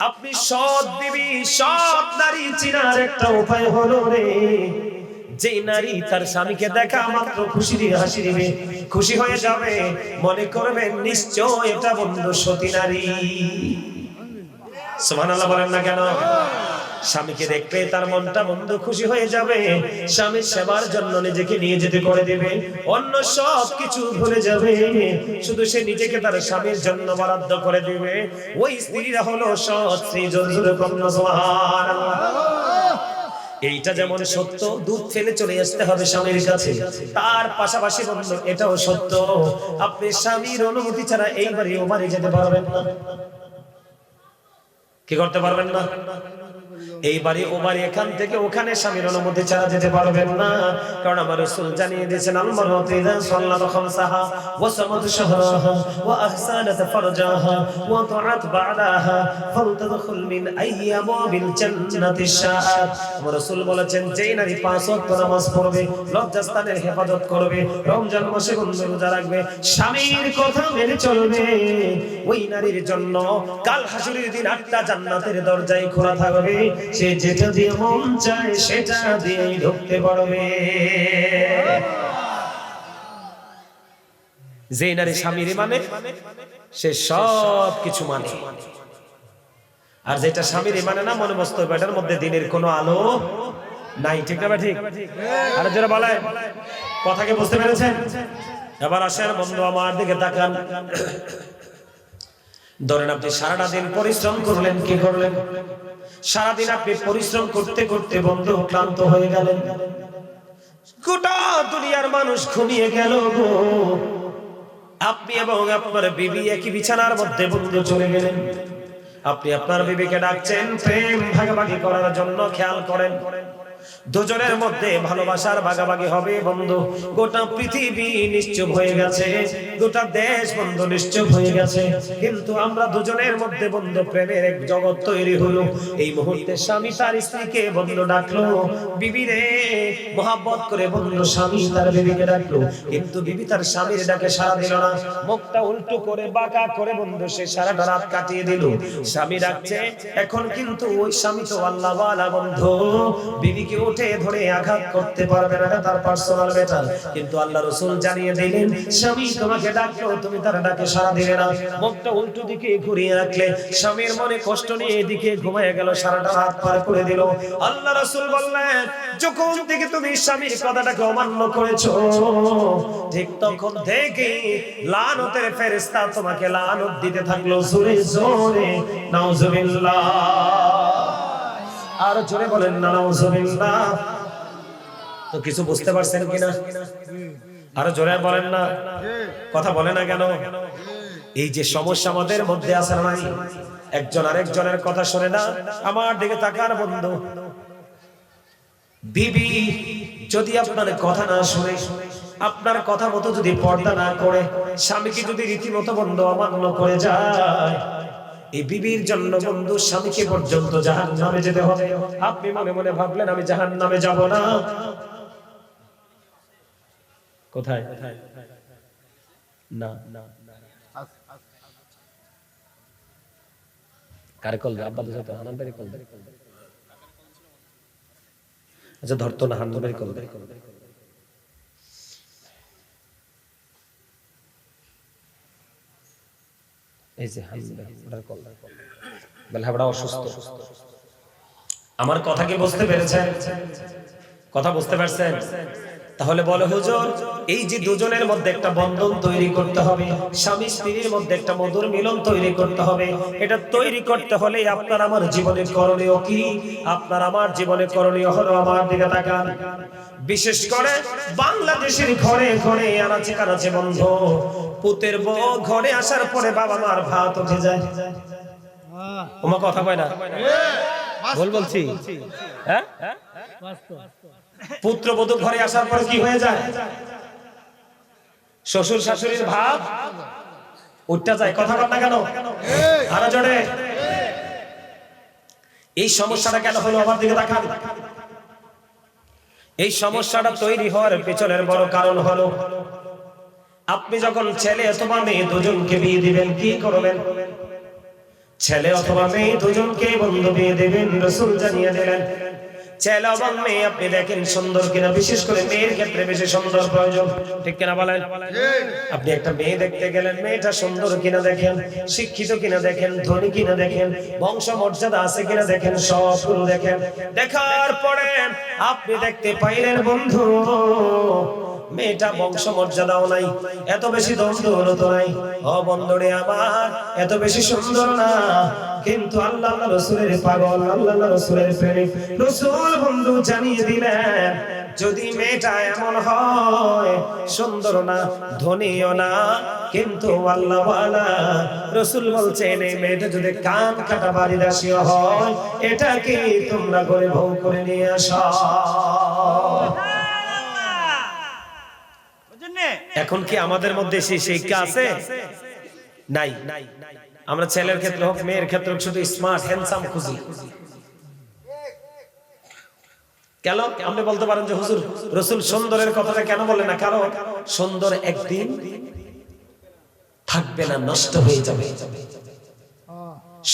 আপনি সৎ বিবি সৎ নারী চিনার একটা উপায় হলো রে, যে নারী তার স্বামীকে দেখা মাত্র খুশি দিয়ে হাসি দিবে, খুশি হয়ে যাবে, মনে করবেন নিশ্চয় এটা বন্ধু সতী নারী। সুবহানাল্লাহ বলেন না কেন? স্বামীকে দেখলে তার মনটা বন্ধু খুশি হয়ে যাবে, স্বামীর সেবার জন্য নিজেকে নিয়ে যেতে করে দেবে, অন্য সব কিছু ভুলে যাবে, শুধু সে নিজেকে তার স্বামীর জন্য বরাদ্দ করে দিবে। ওই স্ত্রীরা হলো সৎ স্ত্রী। জোরে কন্যা সুবহানাল্লাহ। এইটা যেমন সত্য, দুধ ফেলে চলে আসতে হবে স্বামীর কাছে, তার পাশাপাশি বন্ধু এটাও সত্য, আপনি স্বামীর অনুমতি ছাড়া এই বাড়ি ও বাড়ি যেতে পারবেন না। কি করতে পারবেন না? এই বাড়ি ও বাড়ি, এখান থেকে ওখানে স্বামীর অনুমতি ছাড়া যেতে পারবেন না। কারণ আমার রাসূল জানিয়ে দিয়েছেন, আল মারআতু ইযা সাল্লাত খামসাহা ওয়া সামাত শাহরাহা ওয়া আহসানাত ফারজাহা ওয়া তাআত বা'দাহা ফালতাদখুল মিন আইয়ামিল জান্নাতি শাআত। আমার রাসূল বলেছেন, যেই নারী 5 ওয়াক্ত নামাজ পড়বে, লজ্জাস্থানের হেফাজত করবে, রমজান মাসে রোজা রাখবে, স্বামীর কথা মেনে চলবে, ওই নারীর জন্য কাল হাসরের দিন 8টা জান্নাতের দরজাই খোলা থাকবে, সে যেটা দিয়ে মন চায় সেটা দিয়েই ঢুকতে পারবে। যে নারী স্বামীর মানে সে সব কিছু মানে, আর যেটা স্বামীর মানে না, মনে মস্ত বেটার মধ্যে দিনের কোনো আলো নাই। ঠিক না? ঠিক। আর যারা বলে কথাকে বুঝতে পেরেছেন? এবার আসেন বন্ধু আমার দিকে তাকান। ধরেন আপনি সারাটা দিন পরিশ্রম করলেন, কি করলেন? সারাদিন আপনি পরিশ্রম করতে করতে বন্ধু ক্লান্ত হয়ে গেলেন, গোটা দুনিয়ার মানুষ ঘুমিয়ে গেল গো, আপনি এবং আপনার বিবি একই বিছানার মধ্যে বন্ধু চলে গেলেন। আপনি আপনার বিবিকে ডাকছেন প্রেম ভাগাভাগি করার জন্য। খেয়াল করেন, দুজনের মধ্যে ভালোবাসার ভাগাভাগি হবে বন্ধু। গোটা পৃথিবী নিশ্চুপ হয়ে গেছে, গোটা দেশ বন্ধু নিশ্চুপ হয়ে গেছে, কিন্তু আমরা দুজনের মধ্যে বন্ধু প্রেমের এক জগৎ তৈরি হলো। এই মুহূর্তে স্বামী তার স্ত্রীকে বন্ধু ডাকলো, বিবি রে, মহব্বত করে বন্ধু স্বামী তার বিবিকে ডাকলো, কিন্তু বিবি তার স্বামীর ডাকে সাড়া দিল না, মুখটা উল্টো করে বাঁকা করে বন্ধু সে সারাটা রাত কাটিয়ে দিল। স্বামী ডাকছে, এখন কিন্তু ওই স্বামী তো আল্লাহ ওয়ালা বন্ধু, বিবিকে উঠে ধরে আঘাত করতে পারবে না, তার পার্সোনাল ম্যাটার। কিন্তু আল্লাহ রাসূল জানিয়ে দিলেন, স্বামী তোমাকে ডাকলো, তুমি তার ডাকে সাড়া দিলে না, মুখটা উল্টো দিকে ঘুরিয়ে রাখলে, স্বামীর মনে কষ্ট নিয়ে এদিকে ঘুমিয়ে গেল, সারাটা রাত পার করে দিল। আল্লাহ রাসূল বললেন, যখন থেকে তুমি স্বামীর কথাটাকে অমান্য করেছো, ঠিক তখন থেকে লানতের ফেরেশতা তোমাকে লানত দিতে থাকলো। জোরে জোরে নাউজুবিল্লাহ। আর জোরে বলেন নাউজুবিল্লাহ। তো কিছু বুঝতে পারছেন কিনা? আরো জোরে বলেন না, কথা বলে না কেন? এই যে সমস্যা আমাদের মধ্যে আছে না, একজন আরেকজনের কথা শুনে না। আমার দিকে তাকার বন্ধু, বিবি যদি আপনার কথা না শুনে, আপনার কথা মতো যদি পর্দা না করে, স্বামীকে যদি রীতিমতো বন্ধু অমান্য করে যায়, এই বিবির জন্য বন্ধু স্বামীকে পর্যন্ত জাহান্নামে যেতে হবে। আপনি মনে মনে ভাবলেন আমি জাহান্নামে যাব না, কোথায়? না না, কারে কল? আব্বা তো যেত হানানবাড়ি কল। আচ্ছা ধরতো না, হানানবাড়ি কল। এই যে হানানবাড়ি কল বলে হাবড়া অসুস্থ। আমার কথা কি বুঝতে পেরেছেন? কথা বুঝতে পারছেন? তাহলে বলে হুজুর, এই যে দুজনের মধ্যে একটা বন্ধন তৈরি করতে হবে, স্বামী স্ত্রীর মধ্যে একটা মধুর মিলন তৈরি করতে হবে, এটা তৈরি করতে হলে আপনার আমার জীবনে করণীয় কি? আপনার আমার জীবনে করণীয় হলো, আমার দিকে তাকান, বিশেষ করে বাংলাদেশের ঘরে ঘরে আনাচে কানাচে বন্ধ, পুতের বউ ঘরে আসার পরে বাবা মার ভাত উঠে যায়। ওমা কথা কয় না, ভুল বলছি? হ্যাঁ, পুত্রবধূ ঘরে আসার পরে কি হয়ে যায়? শ্বশুর শাশুড়ির ভাব উঠতে যায়। কথা বল না কেন? আরো জোরে। এই সমস্যাটা কেন হলো? আমার দিকে তাকান। এই সমস্যাটা তৈরি হওয়ার পেছনের বড় কারণ হলো, আপনি যখন ছেলে অথবা মেয়ে দুজনকে বিয়ে দিবেন, কি করবেন? ছেলে অথবা মেয়ে দুজনকে বন্ধু বিয়ে দেবেন রাসূল জানিয়ে দিলেন। ছেলে এবং মেয়ে আপনি দেখেন সুন্দর কিনা, বিশেষ করে মেয়ের ক্ষেত্রে বেশি সুন্দর প্রয়োজন, ঠিক কিনা বলেন? আপনি একটা মেয়ে দেখতে গেলেন, মেয়েটা সুন্দর কিনা দেখেন, শিক্ষিত কিনা দেখেন, ধনী কিনা দেখেন, বংশ মর্যাদা আছে কিনা দেখেন, সবগুলো দেখেন। দেখার পরে আপনি দেখতে পাইলেন বন্ধু মেয়েটা বংশ মর্যাদাও নাই, এত বেশি দৌলত নাই, ও বন্ধুরে আমার এত বেশি সুন্দর না, কিন্তু আল্লাহ রাসূলের পাগল, আল্লাহ রাসূলের প্রেমিক। রাসূল বন্ধু জানিয়ে দিলেন যদি মেয়েটা এমন হয়, সুন্দর না, ধনীও না, কিন্তু আল্লাহওয়ালা, রাসূল বলছেন এই মেয়েটা যদি কান কাটা বাড়ি দাসীও হয়, এটাকে তোমরা করে বউ করে নিয়ে আসো। এখন কি আমাদের মধ্যে সেই শিক্ষা আছে? নাই। আমরা ছেলের ক্ষেত্রে হোক মেয়ের ক্ষেত্রে হোক শুধু স্মার্ট হ্যান্ডসাম খুঁজি। কেন? আপনি বলতে পারেন যে হুজুর রাসূল সুন্দরের কথাটা কেন বলেন না? কারণ সুন্দর একদিন থাকবে না, নষ্ট হয়ে যাবে।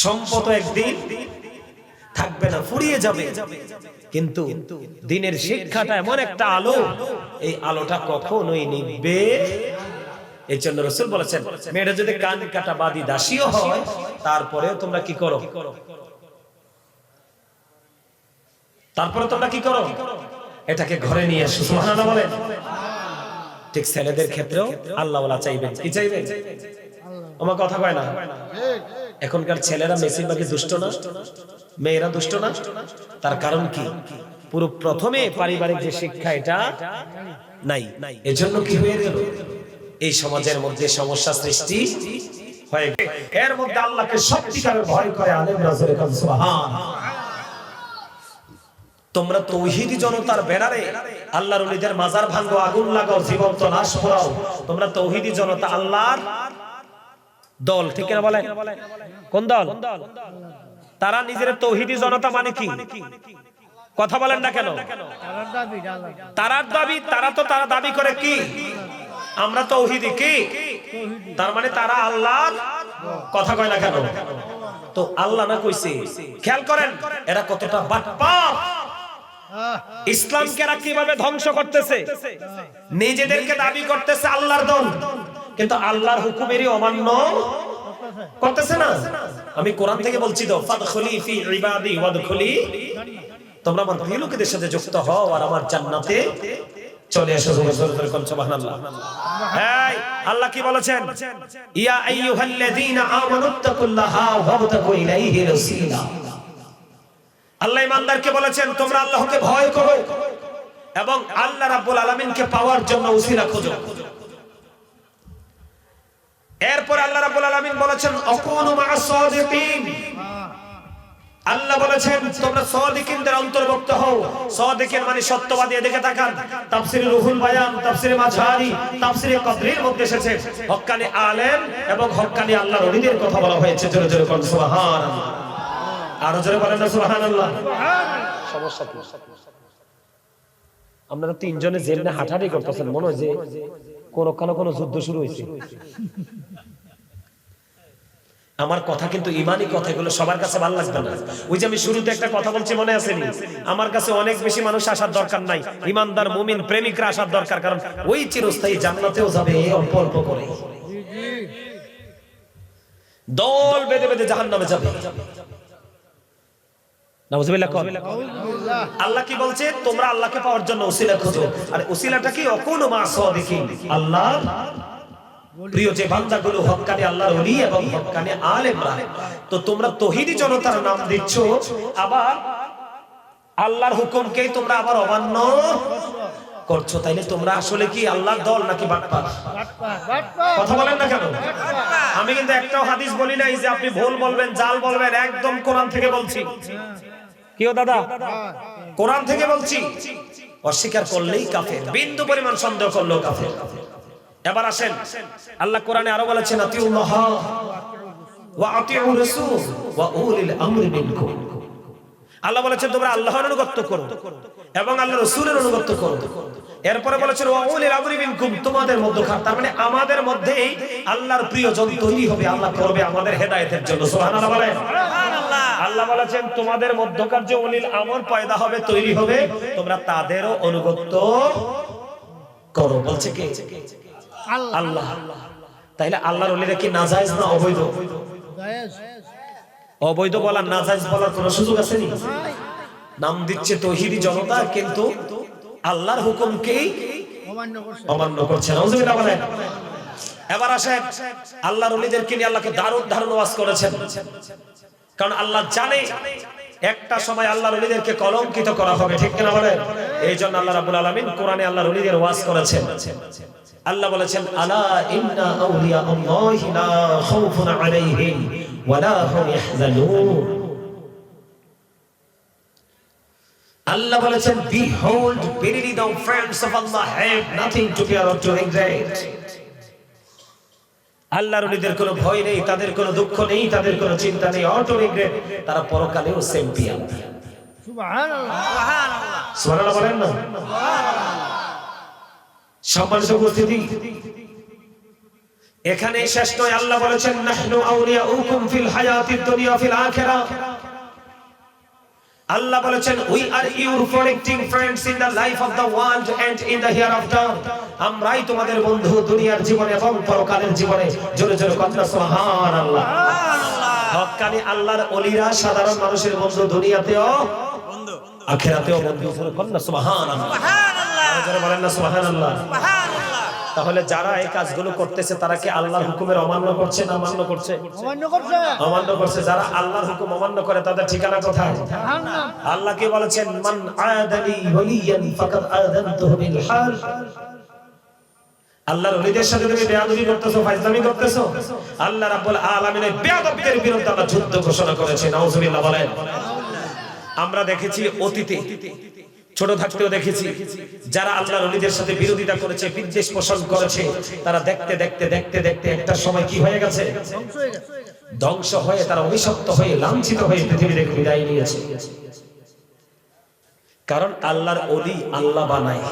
সম্পদ একদিন থাকবে না, ফুরিয়ে যাবে। কিন্তু দিনের শিক্ষাটা এমন একটা আলো, এই আলোটা কখনোই নিভবে। এই জন্য রাসূল বলেছেন মেয়েটা যদি কান কাটা বাদী দাসীও হয়, তারপরেও তোমরা কি করো? তারপরে তোমরা কি করো? এটাকে ঘরে নিয়ে এসো। সুবহানাল্লাহ বলেন। ঠিক ছেলেদের ক্ষেত্রেও আল্লাহওয়ালা চাইবেন। কি চাইবেন? আমার কথা কয় না? এখনকার ছেলেরা বেশিরভাগই দুষ্ট না, মেয়েরা দুষ্ট না। তার কারণ কি? পুরো প্রথমে পারিবারিক যে শিক্ষা এটা নাই। এজন্য কি হয়ে গেল? এই সমাজের মধ্যে সমস্যা সৃষ্টি হয়ে গেল। এর মধ্যে আল্লাহকে সত্যিকারের ভয় করে আলেম রাসূলের কাছে সুবহানাল্লাহ। তোমরা তৌহিদি জনতার ব্যানারে আল্লাহর ওলিদের মাজার ভাঙো, আগুন লাগাও, জীবন্ত লাশ পোড়াও। তোমরা তৌহিদি জনতা, আল্লাহর দল, ঠিক না বলেন? কোন দল? তারা নিজের তৌহিদি জনতা মানে কি? কথা বলেন না কেন? তারার দাবি, তারা দাবি করে কি আমরা তৌহিদি, কি তার মানে তারা আল্লাহর কথা কয় না কেন? তো আল্লাহ না কইছে? খেয়াল করেন এরা কতটা বাটপার। ইসলামকে এরা কিভাবে ধ্বংস করতেছে। নিজেদেরকে দাবি করতেছে আল্লাহর দল, কিন্তু আল্লাহর হুকুমেরই অমান্য করতেছে না। আমি কোরআন থেকে বলছি তো, ফাদখুলি ফি ইবাদি ওয়াদখুলি, তোমরা আমার প্রিয় লোকেদের সাথে যুক্ত হও আর আমার জান্নাতে চলে এসো। সুবহানাল্লাহ। এই আল্লাহ কি বলেছেন? ইয়া আইয়ুহাল্লাযীনা আমানুত্তাকুল্লাহা ওয়াবতাগু ইলাইহি রাসূলা। আল্লাহ ইমানদারকে বলেছেন তোমরা আল্লাহকে ভয় করো এবং আল্লাহ রাব্বুল আলামিনকে পাওয়ার জন্য উসিলা খোঁজো। এরপর আল্লাহ রাব্বুল আলামিন বলেছেন আকুনু মা'আস সাদিকিন। আল্লাহ বলেছেন তোমরা সাদিকিনদের অন্তর্ভুক্ত হও। সাদিকিন মানে সত্যবাদী। এদিকে তাকান, তাফসীরে রুহুল বায়ান, তাফসীরে মাঝহারি, তাফসীরে কদরির মধ্যে এসেছে হক্কানি আলেম এবং হক্কানি আল্লাহর ওলিদের কথা বলা হয়েছে। জোরে জোরে বলুন সুবহানাল্লাহ। আরো জোরে বলেন না সুবহানাল্লাহ। সমস্যা কি? আপনারা তিনজনে জেলে হাঁটাহাঁটি করতেছেন, মনে হয় যে কোন যুদ্ধ শুরু হয়েছে। আমার কথা কিন্তু ইমানি কথা, এগুলো সবার কাছে ভালো লাগবে না। ওই যে আমি শুরুতে একটা কথা বলছি, মনে আছে নি? আমার কাছে অনেক বেশি মানুষ আসার দরকার নাই, ইমানদার মুমিন প্রেমিকরা আসার দরকার, কারণ ওই চিরস্থায়ী জান্নাতেও যাবে অল্প অল্প করে। দল বেঁধে বেঁধে জাহান্নামে যাবে। আল্লাহ কি বলছে? তোমরা আল্লাহকে পাওয়ার জন্য উসিলা খোঁজো। আর উসিলাটা কি? অকুনু মা সাদিকিন, আল্লাহ প্রিয় যে বান্দাগুলো হক্কানি আল্লাহর ওলি এবং হক্কানি আলেমরা। তো তোমরা তৌহিদি জনতার নাম দিচ্ছ, আবার আল্লাহর হুকুমকেই তোমরা আবার অমান্য করছো। তাইলে তোমরা আসলে কি আল্লাহর দল নাকি বাটপার? কথা বলেন না কেন? আমি কিন্তু একটাও হাদিস বলি নাই যে আপনি ভুল বলবেন, জাল বলবেন। একদম কোরআন থেকে বলছি। কিও দাদা? কোরআন থেকে বলছি। অস্বীকার করলেই কাফের, বিন্দু পরিমাণ সন্দেহ করলেও কাফের। এবার আসেন, আল্লাহ কোরআনে আরো বলেছেন আতিউল্লাহ ওয়া আতিউর রাসূল ওয়া উলিল আমরি মিনকুম। আল্লাহ বলেছেন তোমরা আল্লাহর অনুগত করো এবং আল্লাহর রাসূলের অনুগত করো। এরপরে বলেছেন ওয়া উলিল আমরি মিনকুম, তোমাদের মধ্যখান, তার মানে আমাদের মধ্যেই আল্লাহর প্রিয়জন তৈরি হবে, আল্লাহ করবে আমাদের হেদায়েতের জন্য। সুবহানাল্লাহ বলেন। সুবহানাল্লাহ। আল্লাহ বলেছেন তোমাদের মধ্যকার যে উলিল আমর পয়দা হবে, তৈরি হবে, তোমরা তাদেরও অনুগত করো। বলছে কে? আল্লাহ। তাইলে আল্লাহর ওলিরা কি নাজায়েজ না অবৈধ? জায়েজ। অবৈধ বলা, নাজায়েজ বলার কোনো সুযোগ আছে নি? নাম দিচ্ছে তৌহিদি জনতা, কিন্তু আল্লাহর হুকুমকেই অমান্য করছে। নাউজুবিল্লাহ বলেন। এবার আসেন আল্লাহর ওলিদেরকে নিয়ে আল্লাহকে দারুণ দারুণ ওয়াজ করেছেন, কারণ আল্লাহ জানে একটা সময় আল্লাহর ওলিদেরকে কলঙ্কিত করা হবে, ঠিক কিনা বলেন? এইজন্য আল্লাহ রাব্বুল আলামিন কোরআনে আল্লাহর ওলিদের ওয়াজ করেছেন। আল্লাহ বলেছেন আলা ইন্না আউলিয়া আল্লাহি লা খাউফুন আলাইহিম ওয়া লা হুম ইয়াহজানুন। আল্লাহ বলেছেন behold verily the friends of Allah have nothing to fear or to regret। আল্লাহর ওলিদের কোনো ভয় নেই, তাদের কোনো দুঃখ নেই, তাদের কোনো চিন্তা নেই, অর টু রিগ্রেট, তারা পরকালেও চ্যাম্পিয়ন। সুবহানাল্লাহ। সুবহানাল্লাহ। সুবহানাল্লাহ বলেন না? সম্মানিত উপস্থিতি, এখানে শেষ নয়। আল্লাহ বলেছেন নাহনু আউলিয়াউকুম ফিল হায়াতিদ দুনিয়া ফিল আখিরাহ। আল্লাহ বলেছেন we are your protecting friends in the life of the world and in the hereafter। আমরাই তোমাদের বন্ধু দুনিয়ার জীবনে এবং পরকালের জীবনে। জোরে জোরে কথা সুবহানাল্লাহ। সুবহানাল্লাহ। হক্কানি আল্লাহর ওলিরা সাধারণ মানুষের বন্ধু, দুনিয়াতেও বন্ধু, আখিরাতেও বন্ধু। জোরে কথা সুবহানাল্লাহ। সুবহানাল্লাহ। জোরে বলেন না সুবহানাল্লাহ। সুবহানাল্লাহ। তাহলে যারা এই কাজগুলো করতেছে তারা কি আল্লাহর হুকুমের অমান্য করছে না অমান্য করছে? অমান্য করছে। অমান্য করছে। যারা আল্লাহর হুকুম অমান্য করে তাদের ঠিকানা কোথায়? জাহান্নাম। আল্লাহ কি বলেছেন মান আদালি ওয়ালিয়ান ফাকাদ আযানতুহু বিল হার। আল্লাহর ওলিদের সাথে তুমি বেয়াদবি করতেছো, ফাজলামি করতেছো, আল্লাহ রাব্বুল আলামিনের বেয়াদবদের বিরুদ্ধে আল্লাহ যুদ্ধ ঘোষণা করেছে। নাউজুবিল্লাহ বলেন। আমরা দেখেছি অতীতে, ছোট থাকতেও দেখেছি, যারা আল্লাহর ওলিদের সাথে বিরোধিতা করেছে, বিদ্বেষ পোষণ করেছে, তারা দেখতে দেখতে দেখতে দেখতে একটা সময় কি হয়ে গেছে? ধ্বংস হয়ে, তারা অভিশপ্ত হয়ে, লাঞ্ছিত হয়ে পৃথিবী থেকে বিদায় নিয়েছে। কারণ আল্লাহর ওলি আল্লাহ বানায়।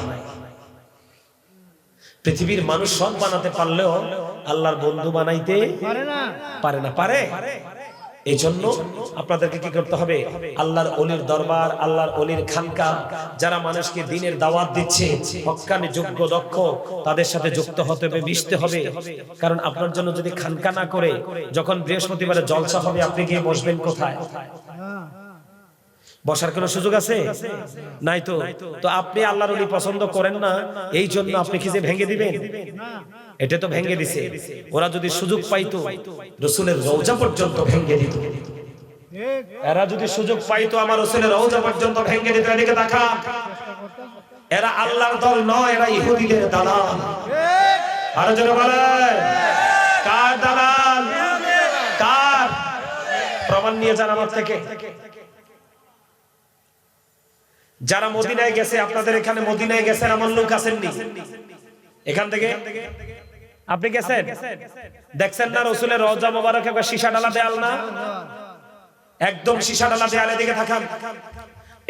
পৃথিবীর মানুষ সব বানাতে পারলেও আল্লাহর বন্ধু বানাইতে পারে না। পারে? এই জন্য আপনাদেরকে কি করতে হবে? আল্লাহর ওলির দরবার, আল্লাহর ওলির খানকা, যারা মানুষকে দ্বীনের দাওয়াত দিচ্ছে, হক্কানি যোগ্য দক্ষ, তাদের সাথে যুক্ত হতে হবে, মিশতে হবে। কারণ আপনার জন্য যদি খানকা না করে, যখন বৃহস্পতিবারে জলসা হবে, আপনি গিয়ে বসবেন কোথায়? বসার কোনো সুযোগ আছে? নাই তো। তো আপনি আল্লাহর ওলি পছন্দ করেন না, এই জন্য আপনি কি যে ভেঙে দিবেন? এটা তো ভেঙে দিছে। ওরা যদি সুযোগ পাইতো রাসূলের রওজা পর্যন্ত ভেঙে দিত। এরা যদি সুযোগ পাইতো আমার রাসূলের রওজা পর্যন্ত ভেঙে দিত। এদিকে তাকা। এরা আল্লাহর দল নয়, এরা ইহুদিদের দালাল। আর যারা বলে কার দালাল? কার? প্রমাণ নিয়ে যান আমার থেকে। যারা মদিনায় গেছে, আপনাদের এখানে মদিনায় গেছেন এমন লোক আসেননি? এখান থেকে আপনি গেছেন, দেখছেন না রাসূলের রওজা মোবারক একটা সীসা ডালা দেয়াল না? একদম সীসা ডালা দেয়ালের দিকে থাকান।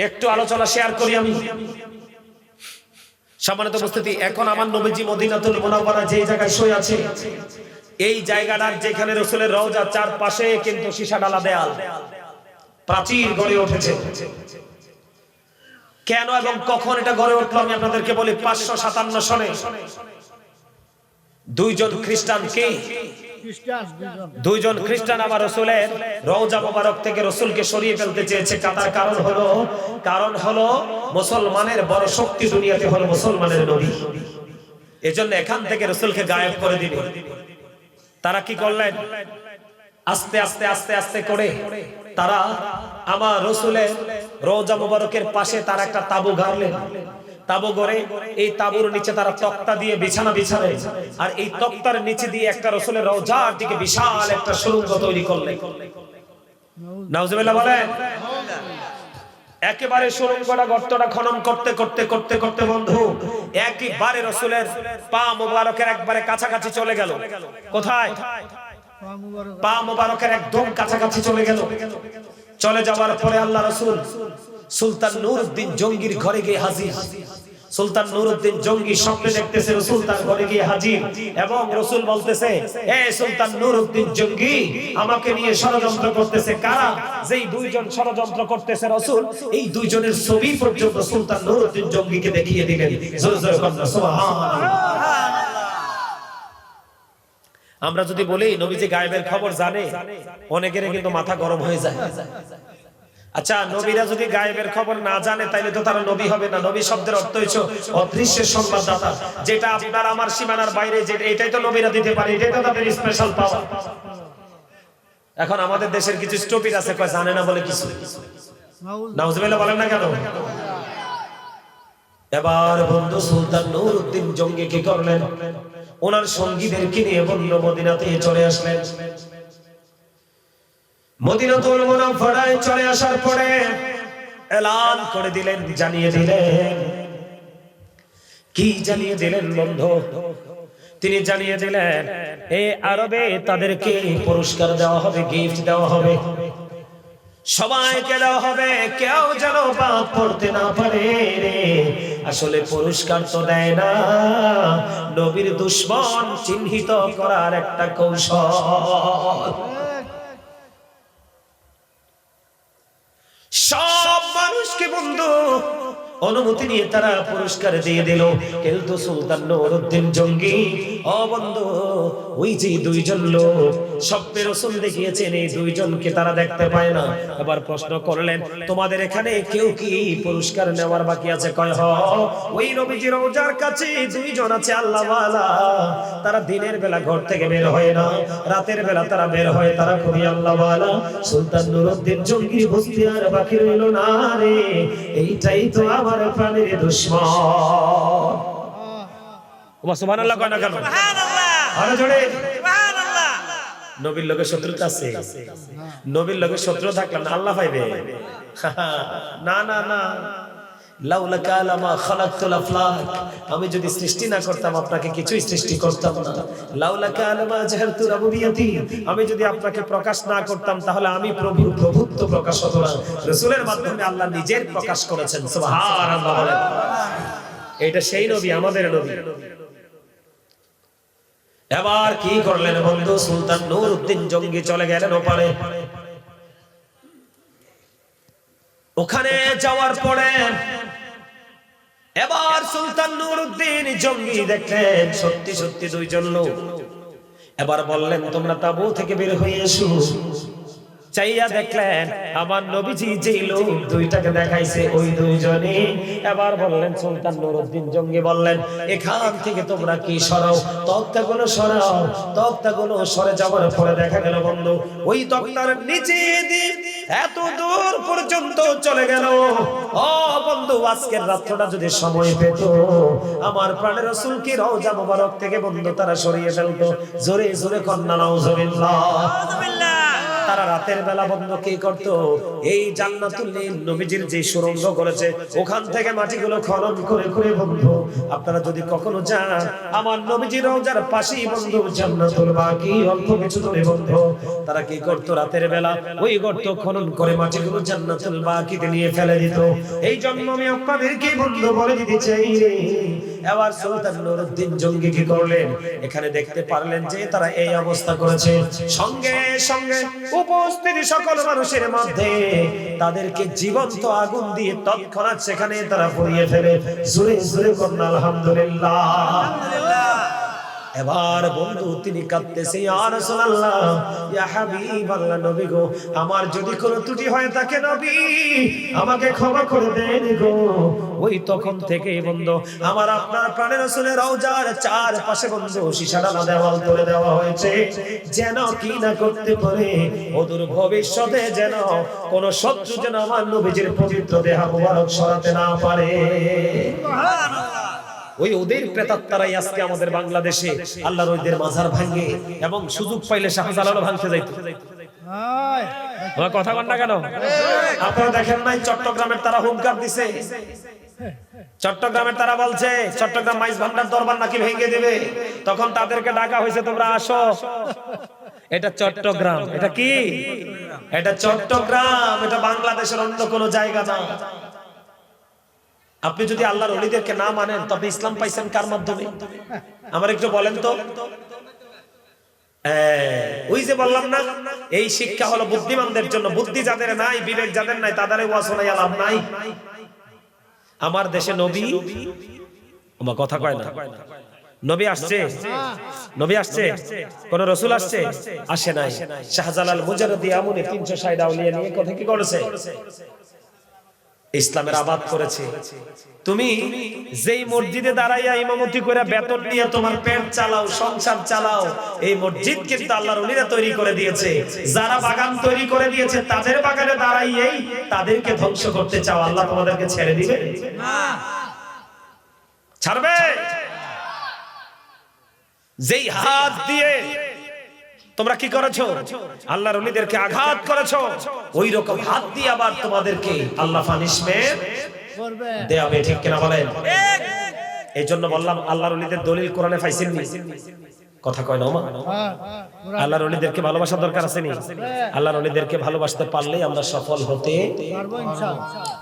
একটু আলোচনা শেয়ার করি আমি। সম্মানিত উপস্থিতি, এখন আমার নবীজি মদিনাতুল মুনাওয়ারা যে জায়গায় শুয়ে আছে, এই জায়গাটার যেখানে রাসূলের রওজা, চারপাশে কিন্তু সীসা ডালা দেয়াল, প্রাচীর গড়ে উঠেছে। কেন এবং কখন এটা গড়ে উঠলো আমি আপনাদেরকে বলি। 557 সনে দুইজন খ্রিস্টান আমার রাসূলের রওজা মোবারক থেকে রাসূলকে সরিয়ে ফেলতে চেয়েছে। কারণ হলো মুসলমানের বড় শক্তি দুনিয়াতে হলো মুসলমানের নবী। এজন্য এখান থেকে রাসূলকে গায়েব করে দিবে। তারা কি করলেন? আস্তে আস্তে আস্তে আস্তে করে তারা আমার রাসূলের রওজা মোবারকের পাশে তারা একটা তাবু গাড়লেন। তাবু গড়ে এই তাবুর নিচে তারা তক্তা দিয়ে বিছানা বিছালেন, আর এই তক্তার নিচে দিয়ে একটা রাসূলের রওজার দিকে বিশাল একটা সুড়ঙ্গ তৈরি করলেন। নাউজুবিল্লাহ বলেন। একেবারে সুড়ঙ্গটা, গর্তটা খনন করতে করতে করতে করতে বন্ধু একেবারে রাসূলের পা মোবারকের একবারে কাছাকাছি চলে গেল। কোথায়? পা মোবারকের একদম কাছাকাছি চলে গেল। চলে যাওয়ার পরে আল্লাহ রাসূল সুলতান নূরউদ্দিন জঙ্গির ঘরে গিয়ে হাজির। সুলতান নুরউদ্দিন জঙ্গি স্বপ্নে দেখতেছে রাসূল তার ঘরে গিয়ে হাজির, এবং রাসূল বলতেছে, এ সুলতান নুরউদ্দিন জঙ্গি আমাকে নিয়ে ষড়যন্ত্র করতেছে। কারা? যেই দুইজন ষড়যন্ত্র করতেছে রাসূল, এই দুইজনের ছবি পর্যন্ত সুলতান নুরউদ্দিন জঙ্গিকে দেখিয়ে দিলেন। জোরে জোরে বলুন সুবহানাল্লাহ। আমরা যদি বলি নবীজি গায়েবের খবর জানে, অনেকের কিন্তু মাথা গরম হয়ে যায়। আচ্ছা, নবীরা যদি গায়েবের খবর না জানে তাইলে তো তারা নবী হবে না। নবী শব্দের অর্থ হচ্ছে অদৃশ্যের সংবাদদাতা, যেটা আপনার আমার সীমানার বাইরে, যেটা এটাই তো নবীরা দিতে পারে, এটাই তো তাদের স্পেশাল পাওয়ার। এখন আমাদের দেশের কিছু স্টুপিড আছে, কয় জানে না বলে কিছু। নাউজুবিল্লাহ বলেন না কেন? এবার বন্ধু সুলতান নুরউদ্দিন জঙ্গি কি করলেন? ওনার সঙ্গীদেরকে নিয়ে বন্ধু মদিনাতে চলে আসলেন। মদিনাতুল মুনাওয়ারায় চলে আসার পরে এলান করে দিলেন, জানিয়ে দিলেন। কি জানিয়ে দিলেন বন্ধু? তিনি জানিয়ে দিলেন, এই আরবে তাদেরকে পুরস্কার দেওয়া হবে, গিফট দেওয়া হবে, সবাইকে দেওয়া হবে, কেউ যেন বাদ পড়তে না পারে রে। আসলে পুরস্কার তো দেয় না, নবীর দুশমন চিহ্নিত করার একটা কৌশল। সব মানুষকে বন্ধু অনুমতি নিয়ে তারা পুরস্কার দিয়ে দিল, কিন্তু সুলতান নুরউদ্দিন জঙ্গি, ও বন্ধু, ওই যে দুইজন লোক স্বপ্নে রাসূল দেখিয়েছেন, এই দুইজনকে তারা দেখতে পায় না। এবার প্রশ্ন করলেন, তোমাদের এখানে কেউ কি পুরস্কার নেওয়ার বাকি আছে? কয় হ, ওই নবীজির রওজার কাছে দুইজন আছে আল্লাহওয়ালা, তারা দিনের বেলা ঘর থেকে বের হয় না, রাতের বেলা তারা বের হয়, তারা খুবই আল্লাহওয়ালা। সুলতান নুরউদ্দিন জঙ্গি বুঝতে আর বাকি রইল না রে, এইটাই তো আমার প্রাণের দুশমন। ওমা সুবহানাল্লাহ কয় না কেন? সুবহানাল্লাহ, আরো জোরে সুবহানাল্লাহ। নবীর লগে শত্রুতা আছে? নবীর লগে শত্রু থাকলাম না আল্লাহ পাইবে? না না না, লাউলাকা লামা খালাকতুল আফলাক, আমি যদি সৃষ্টি না করতাম আপনাকে কিছুই সৃষ্টি করতাম না। লাউলাকা লামা জাহারতু রাবুবিয়াতি, আমি যদি আপনাকে প্রকাশ না করতাম তাহলে আমি প্রভুর প্রভুত্ব প্রকাশ হতো না। রাসূলের মাধ্যমে আল্লাহ নিজের প্রকাশ করেছেন। সুবহানাল্লাহ বলেন। এটা সেই নবী, আমাদের নবী। এবার কি করলেন বন্ধু? সুলতান নুরউদ্দিন জঙ্গি চলে গেলেন ওপারে। ওখানে যাওয়ার পরে এবার সুলতান নুরউদ্দিন জঙ্গি দেখলেন সত্যি সত্যি দুইজন লোক। এবার বললেন, তোমরা তাঁবু থেকে বের হয়ে এসো। চাইয়া দেখলেন আমার নবীজি যেই লোক দুইটাকে দেখাইছে ওই দুইজনই। এবার বললেন, সুলতান নুরউদ্দিন জঙ্গি বললেন, এখান থেকে তোমরা কি সরাও, তক্তাগুলো সরাও। তক্তাগুলো সরে যাওয়ার পরে দেখা গেল বন্ধু, ওই তক্তার নিচে দিয়ে এত দূর পর্যন্ত চলে গেল। ও বন্ধু, আজকের রাতটা যদি সময় পেত, আমার প্রাণের রাসূলকে রওজা মুবারক থেকে বন্ধু তারা সরিয়ে ফেলতো। জোরে জোরে কন্যা নাউজুবিল্লাহ। তারা রাতের বেলা বন্ধু কি করত? এই জান্নাতুল নবীজির যে সুরঙ্গ করেছে ওখান থেকে মাটিগুলো খনন করে করে বন্ধু, আপনারা যদি কখনো যান আমার নবীজির রওজার পাশেই বন্ধু জান্নাতুল বাকি অল্প কিছু দূরে বন্ধু, তারা কি করত? রাতের বেলা ওই গর্ত খনন করে মাটিগুলো জান্নাতুল বাকিতে নিয়ে ফেলে দিত। এই জন্য আমি আপনাদেরকে বন্ধু বলে দিতে চাই, এবার সুলতান নুরউদ্দিন জঙ্গি কি করলেন? এখানে দেখতে পারলেন যে তারা এই অবস্থা করেছে, সঙ্গে সঙ্গে উপস্থিত সকল মানুষের মধ্যে তাদেরকে জীবন্ত আগুন দিয়ে তৎক্ষণাৎ সেখানে তারা পুড়িয়ে ফেলে। জোরে জোরে করুন আলহামদুলিল্লাহ। এবার বন্ধু তিনি কাঁদতেছে, ইয়া রাসূলুল্লাহ, ইয়া হাবিবাল্লাহ, নবী গো, আমার যদি কোনো ত্রুটি হয়ে থাকে নবী আমাকে ক্ষমা করে দেন গো। ওই তখন থেকে বন্ধু আমার আপনার প্রাণের রাসূলের রওজার চারপাশে বন্ধু সীসাডালা দেওয়াল তুলে দেওয়া হয়েছে, যেন কি না করতে পারে অদূর ভবিষ্যতে যেন কোন শত্রু যেন আমার নবীজির পবিত্র দেহ মুবারক সরাতে না পারে। সুবহানাল্লাহ। ওই ওদের প্রেতাত্মারাই আজকে আমাদের বাংলাদেশে আল্লাহর ওইদের মাজার ভাঙে এবং সুযোগ পাইলে শাহজালালও ভাঙতে যাইতো। আমার কথা বল না কেন? আপনারা দেখেন নাই চট্টগ্রামের তারা হুঙ্কার দিছে, চট্টগ্রামের তারা বলছে চট্টগ্রাম মাইজ ভান্ডার দরবার নাকি ভেঙে দেবে। তখন তাদেরকে ডাকা হয়েছে, তোমরা আসো। এটা চট্টগ্রাম, এটা কি? এটা চট্টগ্রাম, এটা বাংলাদেশের অন্য কোনো জায়গা না। আপনি যদি আল্লাহর ওলিদেরকে না মানেন তবে ইসলাম পাইছেন কার মাধ্যমে? আমার একটু বলেন তো। ওই যে বললাম না, এই শিক্ষা হলো বুদ্ধিমানদের জন্য। বুদ্ধি যাদের নাই, বিবেক যাদের নাই, তাদেরই ওয়াজ শোনাইয়া লাভ নাই। আমার দেশে নবী, আমার কথা কয় না, নবী আসছে, নবী আসছে, কোন রাসূল আসছে? আসে নাই। শাহজালাল মুজাররদি আমুনি 360 আউলিয়া নিয়ে কথা কি করেছে? ইসলামের আবাদ করেছে। তুমি যেই মসজিদে দাঁড়াইয়া ইমামতি করে বেতন নিয়ে তোমার পেট চালাও, সংসার চালাও, এই মসজিদ কিন্তু আল্লাহর ওলিরা তৈরি করে দিয়েছে। যারা বাগান তৈরি করে দিয়েছে তাদের বাগানে দাঁড়াইয়েই তাদেরকে ধ্বংস করতে চাও, আল্লাহ তোমাদেরকে ছেড়ে দিবে না? ছাড়বে? যেই হাত দিয়ে তোমরা কি করেছো? আল্লাহর ওলিদেরকে আঘাত করেছো, ওই রকম হাত দিয়ে আবার তোমাদেরকে আল্লাহ পানিশমেন্ট দেবে। ঠিক কিনা বলেন? এই জন্য বললাম আল্লাহর ওলিদের দলিল কোরআনে পাইছেন নি? কথা কয় না ওমা? আল্লাহর ওলিদেরকে ভালোবাসা দরকার আছে নি? আল্লাহর ওলিদেরকে ভালোবাসতে পারলেই আমরা সফল হতে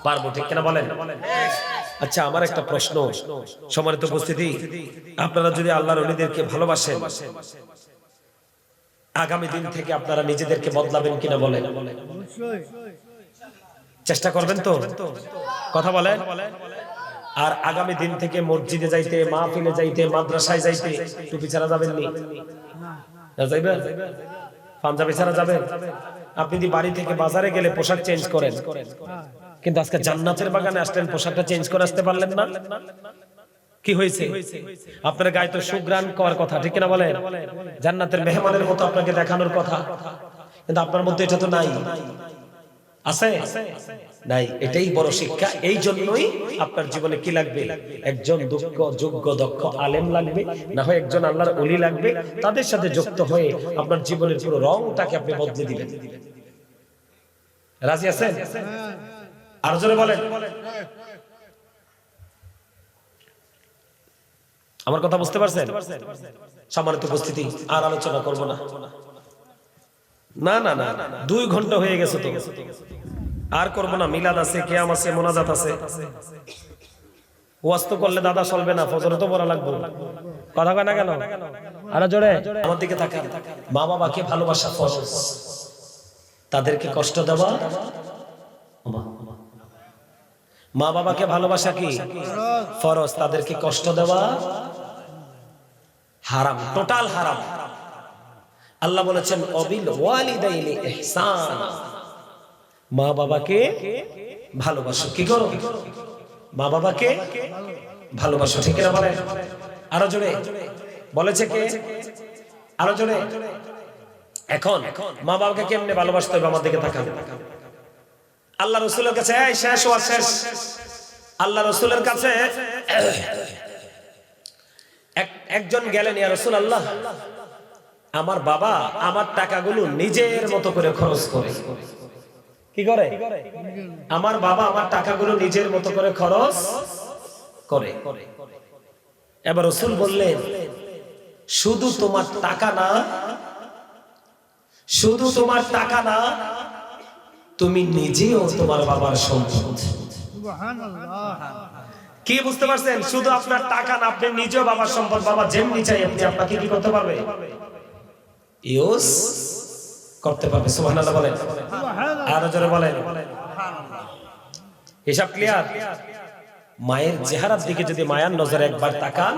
পারবো। ঠিক কিনা বলেন? আচ্ছা, আমার একটা প্রশ্ন, সম্মানিত উপস্থিতি, আপনারা যদি আল্লাহর ওলিদেরকে ভালোবাসেন, আগামী দিন থেকে আপনারা নিজেদেরকে বদলাবেন কিনা বলেন? চেষ্টা করবেন তো? কথা বলেন। আর আগামী দিন থেকে মসজিদে যাইতে, মাহফিলে যাইতে, মাদ্রাসায় যাইতে টুপি ছাড়া যাবেন নি? যাইবেন? পাঞ্জাবি ছাড়া যাবেন? আপনি যদি বাড়ি থেকে বাজারে গেলে পোশাক চেঞ্জ করেন, কিন্তু আজকে জান্নাতের বাগানে আসলেন, পোশাকটা চেঞ্জ করে আসতে পারলেন না? কি হয়েছে? আপনার গায়ে তো সুঘ্রাণ করার কথা, ঠিক কিনা বলেন? জান্নাতের মেহমানের মতো আপনাকে দেখানোর কথা, কিন্তু আপনার মধ্যে এটা তো নাই। আছে? নাই। এটাই বড় শিক্ষা। এই জন্যই আপনার জীবনে কি লাগবে? একজন যোগ্য দক্ষ আলেম লাগবে, না হয় একজন আল্লাহর ওলি লাগবে। তাদের সাথে যুক্ত হয়ে আপনার জীবনের পুরো রংটাকে আপনি বদলে দিবেন। রাজি আছেন? আর জোরে বলেন। আমার কথা বুঝতে পারছেন? সম্মানিত উপস্থিতি, আর আলোচনা করব না। না না না, 2 ঘন্টা হয়ে গেছে তো, আর করব না। মিলাদ আছে, কিয়াম আছে, মোনাজাত আছে। ওয়াজ তো করলে দাদা চলবে না, ফজরে তো পড়া লাগবে। কথা কয় না কেন? আরে জোরে আমার দিকে তাকান। মা বাবাকে ভালোবাসা ফরজ, তাদেরকে কষ্ট দেওয়া। মা বাবাকে ভালোবাসা কি ফরজ, তাদেরকে কষ্ট দেওয়া হারাম, টোটাল হারাম। আল্লাহ বলেছেন অবিল ওয়ালিদাইনি ইহসান, মা বাবাকে ভালোবাসো। কি করো? মা বাবাকে ভালোবাসো। ঠিক না বলেন? আরো জোরে বলেছে কে? আরো জোরে। এখন মা বাবাকে কেমনে ভালোবাসতে হবে? আমার দিকে তাকান। আল্লাহ রাসূলের কাছে শেষ ওয়াজ শেষ। আল্লাহ রাসূলের কাছে একজন গেলেন, ইয়া রাসূলুল্লাহ, আমার বাবা আমার টাকাগুলো নিজের মতো করে খরচ করে। কি করে? আমার বাবা আমার টাকাগুলো নিজের মতো করে খরচ করে। এবার রাসূল বললেন, শুধু তোমার টাকা না, শুধু তোমার টাকা না, তুমি নিজেও তোমার বাবার সম্পদ। কি বুঝতে পারছেন? শুধু আপনার টাকা না, আপনি নিজেও বাবার সম্পদ। বাবা যেমনি চাই আপনি আপনাকে কি করতে পারবে? ইউজ করতে পারবে। সুবহানাল্লাহ বলেন। আর জোরে বলেন। হিসাব ক্লিয়ার? মায়ের চেহারার দিকে যদি মায়ার নজরে একবার তাকান,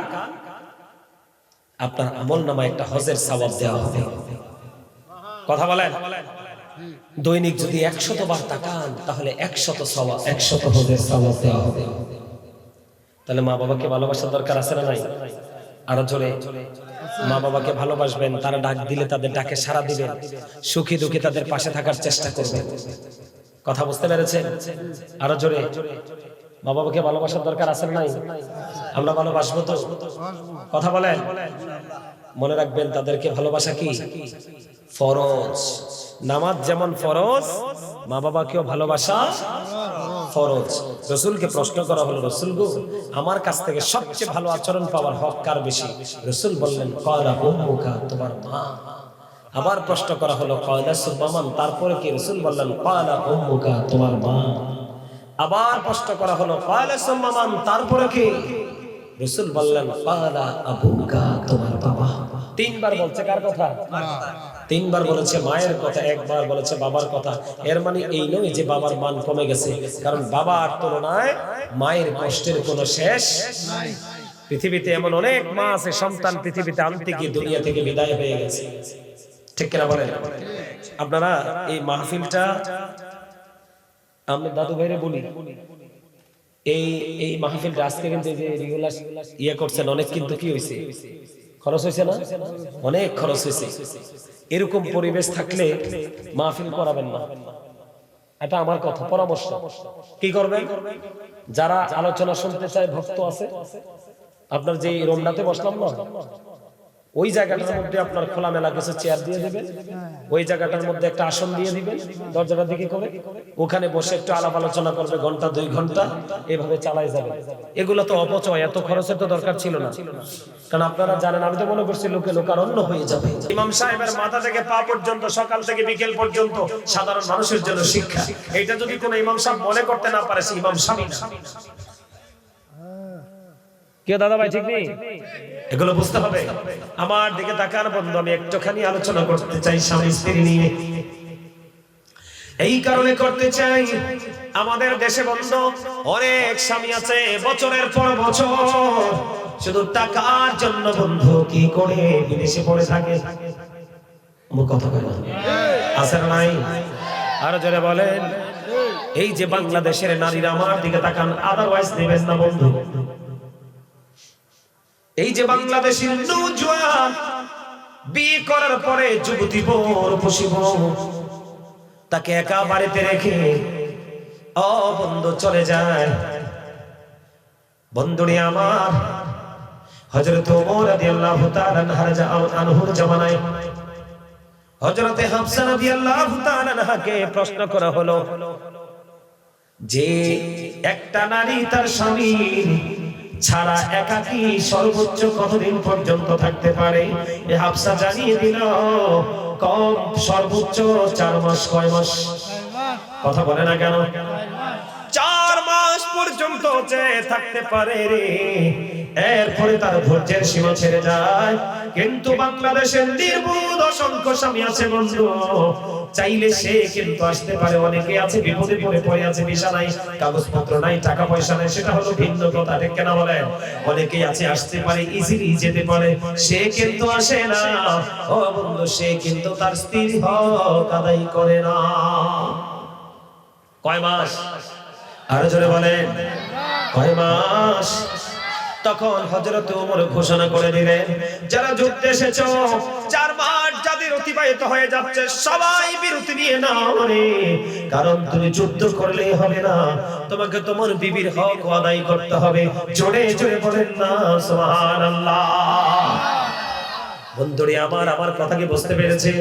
আপনার আমলনামায় একটা হজের সওয়াব দেওয়া হবে। কথা বলেন। দৈনিক যদি 100 বার তাকান, তাহলে 100 সওয়াব, 100 হজের সওয়াব দেওয়া হবে। তাহলে মা বাবাকে ভালোবাসার দরকার আছে না নাই? আরো জোরে। মা বাবাকে ভালোবাসবেন, তারা ডাক দিলে তাদের ডাকে সাড়া দিবেন, সুখী দুঃখী তাদের পাশে থাকার চেষ্টা করবেন। কথা বুঝতে পেরেছেন? আরো জোরে। মা বাবাকে ভালোবাসার দরকার আছে না নাই? আমরা ভালোবাসবো তো? কথা বলেন। মনে রাখবেন, তাদেরকে ভালোবাসা কি ফরজ। নামাজ যেমন ফরজ, মা বাবাকেও ভালোবাসা ফরজ। রাসূলকে প্রশ্ন করা হলো, রাসূল গো, আমার কাছ থেকে সবচেয়ে ভালো আচরণ পাওয়ার হক কার বেশি? রাসূল বললেন, ক্বালা উম্মুকা, তোমার মা। আবার প্রশ্ন করা হলো, ক্বালা সুম্মা মান, তারপরে কি? রাসূল বললেন, ক্বালা উম্মুকা, তোমার মা। আবার প্রশ্ন করা হলো ক্বালা সুম্মা মান, তারপরে কি? রাসূল বললেন ক্বালা আবুকা, তোমার বাবা। তিনবার বলছে কার কথা? তিনবার বলেছে মায়ের কথা, একবার বলেছে বাবার কথা। এর মানে এই নয় যে বাবার মান কমে গেছে, কারণ বাবার তুলনায় মায়ের কষ্টের কোনো শেষ নাই। পৃথিবীতে এমন অনেক মা আছে সন্তান পৃথিবীতে আনতে গিয়ে দুনিয়া থেকে বিদায় হয়ে গেছে, ঠিক কিনা বলেন? আপনারা এই মাহফিলটা আমি দাদু ভাইরে বলি, এই মাহফিলটা আজকে কিন্তু যে রেগুলার ইয়ে করছেন অনেক, কিন্তু কি হয়েছে? খরচ হয়েছে না? অনেক খরচ হয়েছে। এরকম পরিবেশ থাকলে মাহফিল করাবেন না, এটা আমার কথা, পরামর্শ। কি করবেন? যারা আলোচনা শুনতে চায়, ভক্ত আছে, আপনার যে রোমনাতে বসলাম না, ওই জায়গাটার মধ্যে আপনার খোলামেলা কিছু চেয়ার দিয়ে দিবেন, ওই জায়গাটার মধ্যে একটা আসন দিয়ে দিবেন দরজাটার দিকে করে, ওখানে বসে একটু আলাপ আলোচনা করবে, ঘন্টা 2 ঘন্টা এভাবে চালাই যাবে। এগুলো তো অপচয়, এত খরচের তো দরকার ছিল না। কারণ আপনারা জানেন, আমি তো মনে করছি লোকে লোকারণ্য হয়ে যাবে। ইমাম সাহেবের মাথা থেকে পা পর্যন্ত, সকাল থেকে বিকেল পর্যন্ত সাধারণ মানুষের জন্য শিক্ষা। এটা যদি কোনো ইমাম সাহেব মনে করতে না পারে, সে ইমাম সাহেব না। কে দাদা ভাই ঠিক নেই? এগুলো বুঝতে হবে। আমার দিকে তাকান বন্ধু, আমি একটুখানি আলোচনা করতে চাই স্বামী স্ত্রী নিয়ে। এই কারণে করতে চাই, আমাদের দেশে বন্ধু অনেক স্বামী আছে বছরের পর বছর শুধু টাকার জন্য বন্ধু কি করে বিদেশে পড়ে থাকে। কথা কয় না, আছে না নাই? আরো জোরে বলেন। এই যে বাংলাদেশের নারীরা, আমার দিকে তাকান, আদারওয়াইজ নেবেন না বন্ধু। এই যে বাংলাদেশি নওজোয়ান বিয়ে করার পরে যুবতী বউ তাকে একা বাড়িতে রেখে বন্ধু চলে যায়। বন্ধুরে আমার, হযরত ওমর রাদিয়াল্লাহু তাআলা আনহুর জামানায় হযরত হাফসা রাদিয়াল্লাহু তাআলা আনহাকে প্রশ্ন করা হলো যে একটা নারী তার স্বামী ছাড়া একাকী সর্বোচ্চ কতদিন পর্যন্ত থাকতে পারে? হাফসা জানিয়ে দিল, কম সর্বোচ্চ 4 মাস। কয় মাস? কথা বলে না কেন? 4 মাস পর্যন্ত যে থাকতে পারে রে, এরপরে তার ধৈর্যের সীমা ছেড়ে যায়। কিন্তু বাংলাদেশের নির্বোধ অসংখ্য স্বামী আছে বন্ধু, চাইলে সে কিন্তু আসতে পারে। অনেকে আছে বিপদে পড়ে আছে, বিছানায় কাগজপত্র নাই, টাকা পয়সা নাই, সেটা হলো ভিন্ন কথা, ঠিক কেন বলেন? অনেকে আছে আসতে পারে, ইজিলি যেতে পারে, সে কিন্তু আসে না। ও বন্ধু, সে কিন্তু তার স্ত্রীর হক আদায় করে না। কয় মাস? আরো জোরে বলেন, কয় মাস? তখন হযরত ওমর ঘোষণা করে দিলেন, যারা যুদ্ধে এসেছো, 4 মাস যাদের অতিবাহিত হয়ে যাচ্ছে, সবাই বিরতি নিয়ে নাও রে। কারণ তুমি যুদ্ধ করলে হবে না, তোমাকে তোমার বিবির হক আদায় করতে হবে। জোরে জোরে বলেন না সুবহানাল্লাহ। বন্ধুরে আমার কথা কি বুঝতে পেরেছেন?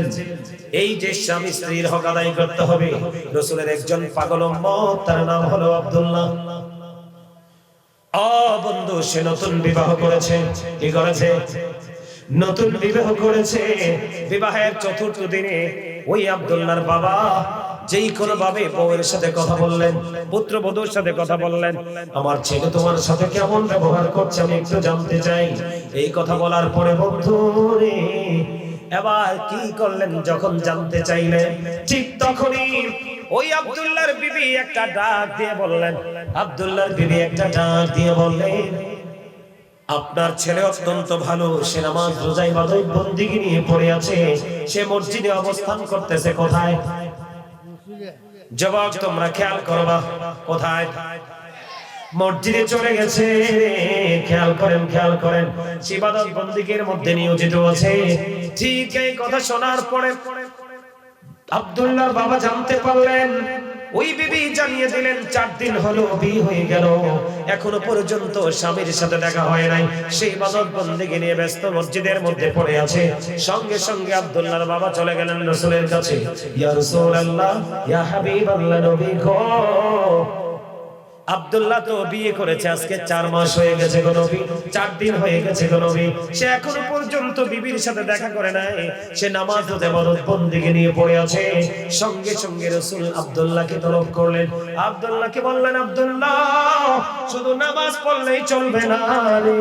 এই যে স্বামী স্ত্রীর হক আদায় করতে হবে, রাসূলের একজন পাগল উম্মত, তার নাম হলো আব্দুল্লাহ। বন্ধু, সে নতুন বিবাহ করেছে। কি করেছে? নতুন বিবাহ করেছে। বিবাহের 4র্থ দিনে ওই আব্দুল্লাহর বাবা যেই কোনো ভাবে বউয়ের সাথে কথা বললেন, পুত্রবধূর সাথে কথা বললেন, আমার ছেলে তোমার সাথে কেমন ব্যবহার করছে আমি একটু জানতে চাই। এই কথা বলার পরে বন্ধু রে, এবার কি করলেন? যখন জানতে চাইলেন, ঠিক তখনই ওই আব্দুল্লাহর বিবি একটা ডাক দিয়ে বললেন, আপনার ছেলে অত্যন্ত ভালো, সে নামাজ রোজা ইবাদত বন্দেগী নিয়ে পড়ে আছে, সে মসজিদে অবস্থান করতেছে। কোথায়? যুবক তোমরা খেয়াল করবা, কোথায়? মসজিদে চলে গেছে। খেয়াল করেন, সে ইবাদত বন্দেগীর মধ্যে নিয়োজিত আছে। ঠিক এই কথা শোনার পরে আব্দুল্লাহর বাবা জানতে পারলেন, ওই বিবি জানিয়ে দিলেন 4 দিন হলো বিয়ে হয়ে গেল, এখনো পর্যন্ত স্বামীর সাথে দেখা হয় নাই, সেই ইবাদত বন্দেগী নিয়ে ব্যস্ত মসজিদের মধ্যে পড়ে আছে। সঙ্গে সঙ্গে আব্দুল্লাহর বাবা চলে গেলেন রাসূলের কাছে। ইয়া রাসূলুল্লাহ, ইয়া হাবিবাল্লাহ, নবী গো, আব্দুল্লাহ তো বিয়ে করেছে আজকে 4 মাস হয়ে গেছে গো নবী, 4 দিন হয়ে গেছে গো নবী, সে এখনো পর্যন্ত বিবির সাথে দেখা করে নাই, সে নামাজ ও ইবাদত বন্দেগী নিয়ে পড়ে আছে। সঙ্গে সঙ্গে রাসূল আব্দুল্লাহকে তলব করলেন, আব্দুল্লাহকে বললেন, আব্দুল্লাহ শুধু নামাজ পড়লেই চলবে না রে,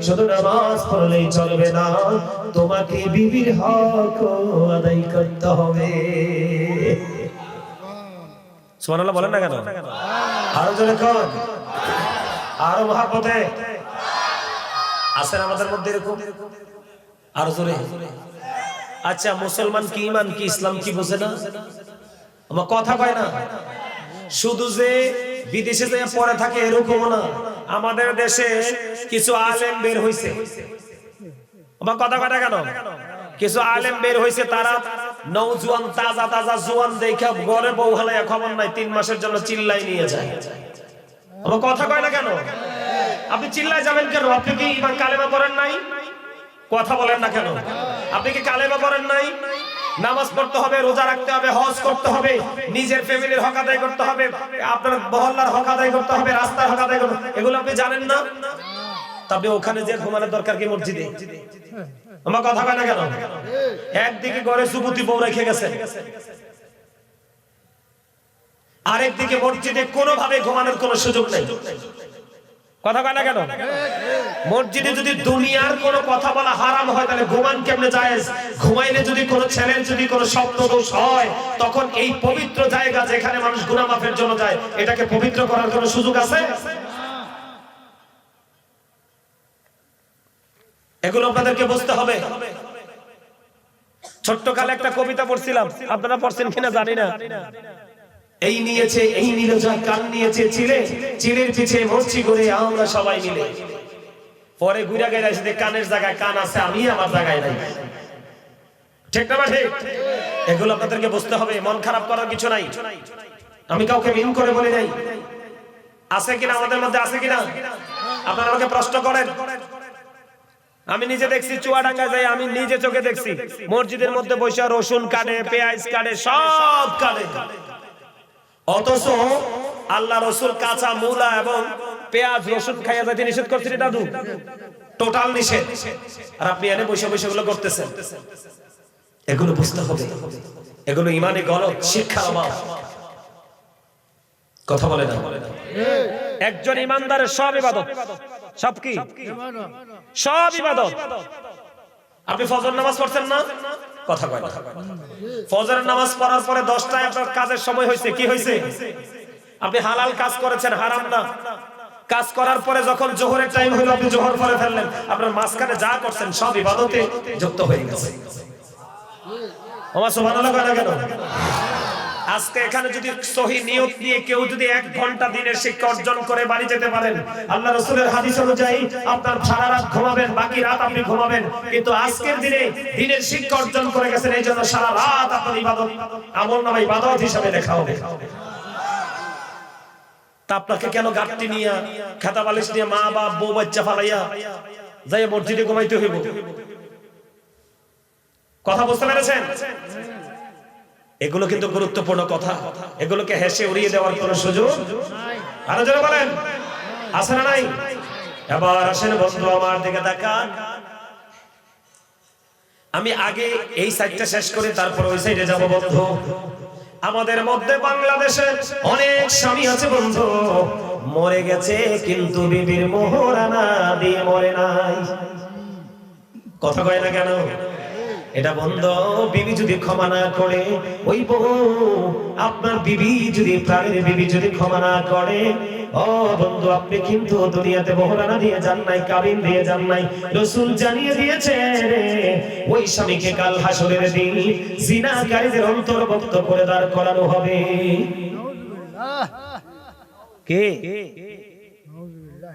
শুধু নামাজ পড়লেই চলবে না, তোমাকে বিবির হক আদায় করতে হবে। সুবহানাল্লাহ বলেন না কেন? আরো জোরে কোন, আরো মহাপতে আছেন আমাদের মধ্যে এরকম, আরো জোরে। আচ্ছা মুসলমান কি ঈমান কি ইসলাম কি বোঝে না? আমার কথা কয় না। শুধু যে বিদেশে যে পড়ে থাকে এরকম না, আমাদের দেশে কিছু আলেম বের হইছে। আমার কথা কয় না কেন? কিছু আলেম বের হইছে, তারা নওজোয়ান তাজা তাজা জোয়ান দেখে ঘরে বউ হালায় খবর নাই 3 মাসের জন্য চিল্লাই নিয়ে যায়। আমার কথা কয় না কেন? আপনি চিল্লায় যাবেন কেন? আপনি কি ঈমান কালেমা পড়েন নাই? কথা বলেন না কেন? আপনি কি কালেমা পড়েন নাই? নামাজ পড়তে হবে, রোজা রাখতে হবে, হজ করতে হবে, নিজের ফ্যামিলির হক আদায় করতে হবে, আপনার মহল্লার হক আদায় করতে হবে, রাস্তার হক আদায় করতে হবে, এগুলো আপনি জানেন না? তবে ওখানে যে ঘুমানোর দরকার কি মসজিদে? আমার কথা কয় না কেন? একদিকে ঘরে যুবতী বউ রেখে গেছে, আরেকদিকে মসজিদে কোনোভাবে ঘুমানোর কোনো সুযোগ নেই। কথা কয় না কেন? মসজিদে যদি দুনিয়ার কোনো কথা বলা হারাম হয় তাহলে ঘুমান কেমনে জায়েজ? ঘুমাইলে যদি কোনো ছেলের যদি কোনো শব্দ দোষ হয়, তখন এই পবিত্র জায়গা যেখানে মানুষ গুনাহ মাফের জন্য যায়, এটাকে পবিত্র করার কোনো সুযোগ আছে? এগুলো আপনাদেরকে বুঝতে হবে। ছোট্টকালে একটা কবিতা পড়ছিলাম, আপনারা পড়ছেন কিনা জানি না। এই নিয়েছে এই নিল জয়, কান নিয়েছে চিড়ে, চিড়ের পিছে মরছি করে আমরা সবাই মিলে। পরে ঘুরে গেলে আসে কানের জায়গায় কান আছে, আমি আমার জায়গায় নাই। ঠিক না ঠিক? এগুলো আপনাদেরকে বুঝতে হবে। মন খারাপ করার কিছু নাই, আমি কাউকে মিন করে বলে নাই। আছে কিনা আমাদের মধ্যে, আছে কিনা? আপনারা আমাকে প্রশ্ন করেন। আমি নিজে দেখছি, চুয়াডাঙ্গা যাই, আমি নিজে চোখে দেখছি মসজিদের মধ্যে বসে রসুন কাটে, পেঁয়াজ কাটে, সব কাটে। অথচ আল্লাহ রসুল কাঁচা মূলা এবং পেঁয়াজ রসুন খাইয়া যাইতে নিষেধ করছেন, দাদু টোটাল নিষেধ, আর আপনি এনে বসে বসে গুলো করতেছেন। এগুলো বুঝতে হবে, এগুলো ইমানে গলত, শিক্ষার অভাব। কথা বলে না? একজন ইমানদারের সব ইবাদত, সব কি? সব ইবাদত। আপনি ফজর নামাজ পড়ছেন না? কথা কয় না। ফজরের নামাজ পড়ার পরে 10টায় আপনার কাজের সময় হয়েছে, কি হয়েছে? আপনি হালাল কাজ করেছেন, হারাম না। কাজ করার পরে যখন জোহরের টাইম হলো, আপনি জোহর পড়ে ফেললেন, আপনার মাঝখানে যা করছেন সব ইবাদতে যুক্ত হয়ে গেছে। আমার সুবহানাল্লাহ কয় না কেন? আজকে এখানে যদি সহি নিয়ত নিয়ে কেউ যদি 1 ঘন্টা দিনের শিক্ষা অর্জন করে বাড়ি যেতে পারেন, আল্লাহ রাসূলের হাদিস অনুযায়ী আপনার সারা রাত ঘুমাবেন, বাকি রাত আপনি ঘুমাবেন। কিন্তু আজকের দিনে দিনের শিক্ষা অর্জন করে গেছেন, এই জন্য সারা রাত আপনার ইবাদত আমলনামা ইবাদত হিসাবে লেখা হবে। তা আপনাকে কেন গাঁটটি নিয়ে, খেতা বালিশ নিয়ে, মা বাপ বউ বাচ্চা ফালাইয়া যাই মসজিদে ঘুমাইতে হইব? কথা বুঝতে পেরেছেন? এগুলো কিন্তু গুরুত্বপূর্ণ কথা, এগুলোকে হেসে উড়িয়ে দেওয়ার কোনো সুযোগ নাই। আরো যারা বলেন আছে না নাই? এবার আসেন বন্ধু আমার দিকে তাকান। আমি আগে এই সাইডটা শেষ করে তারপর ওই সাইডে যাব বন্ধু। আমাদের মধ্যে বাংলাদেশে অনেক স্বামী আছে বন্ধু, মরে গেছে কিন্তু বিবির মোহরানা দিয়ে মরে নাই। কথা কয় না কেন? এটা বন্ধ। বিবি যদি ক্ষমা না করে, ওই বউ আপনার বিবি যদি, প্রাণের বিবি যদি ক্ষমা না করে, ও বন্ধু আপনি কিন্তু দুনিয়াতে মোহরানা দিয়ে যান নাই, কাবিন দিয়ে যান নাই। রাসূল জানিয়ে দিয়েছে ওই স্বামীকে কাল হাসরের দিন জিনাকারীদের অন্তর্ভুক্ত করে দাঁড় করানো হবে। কে?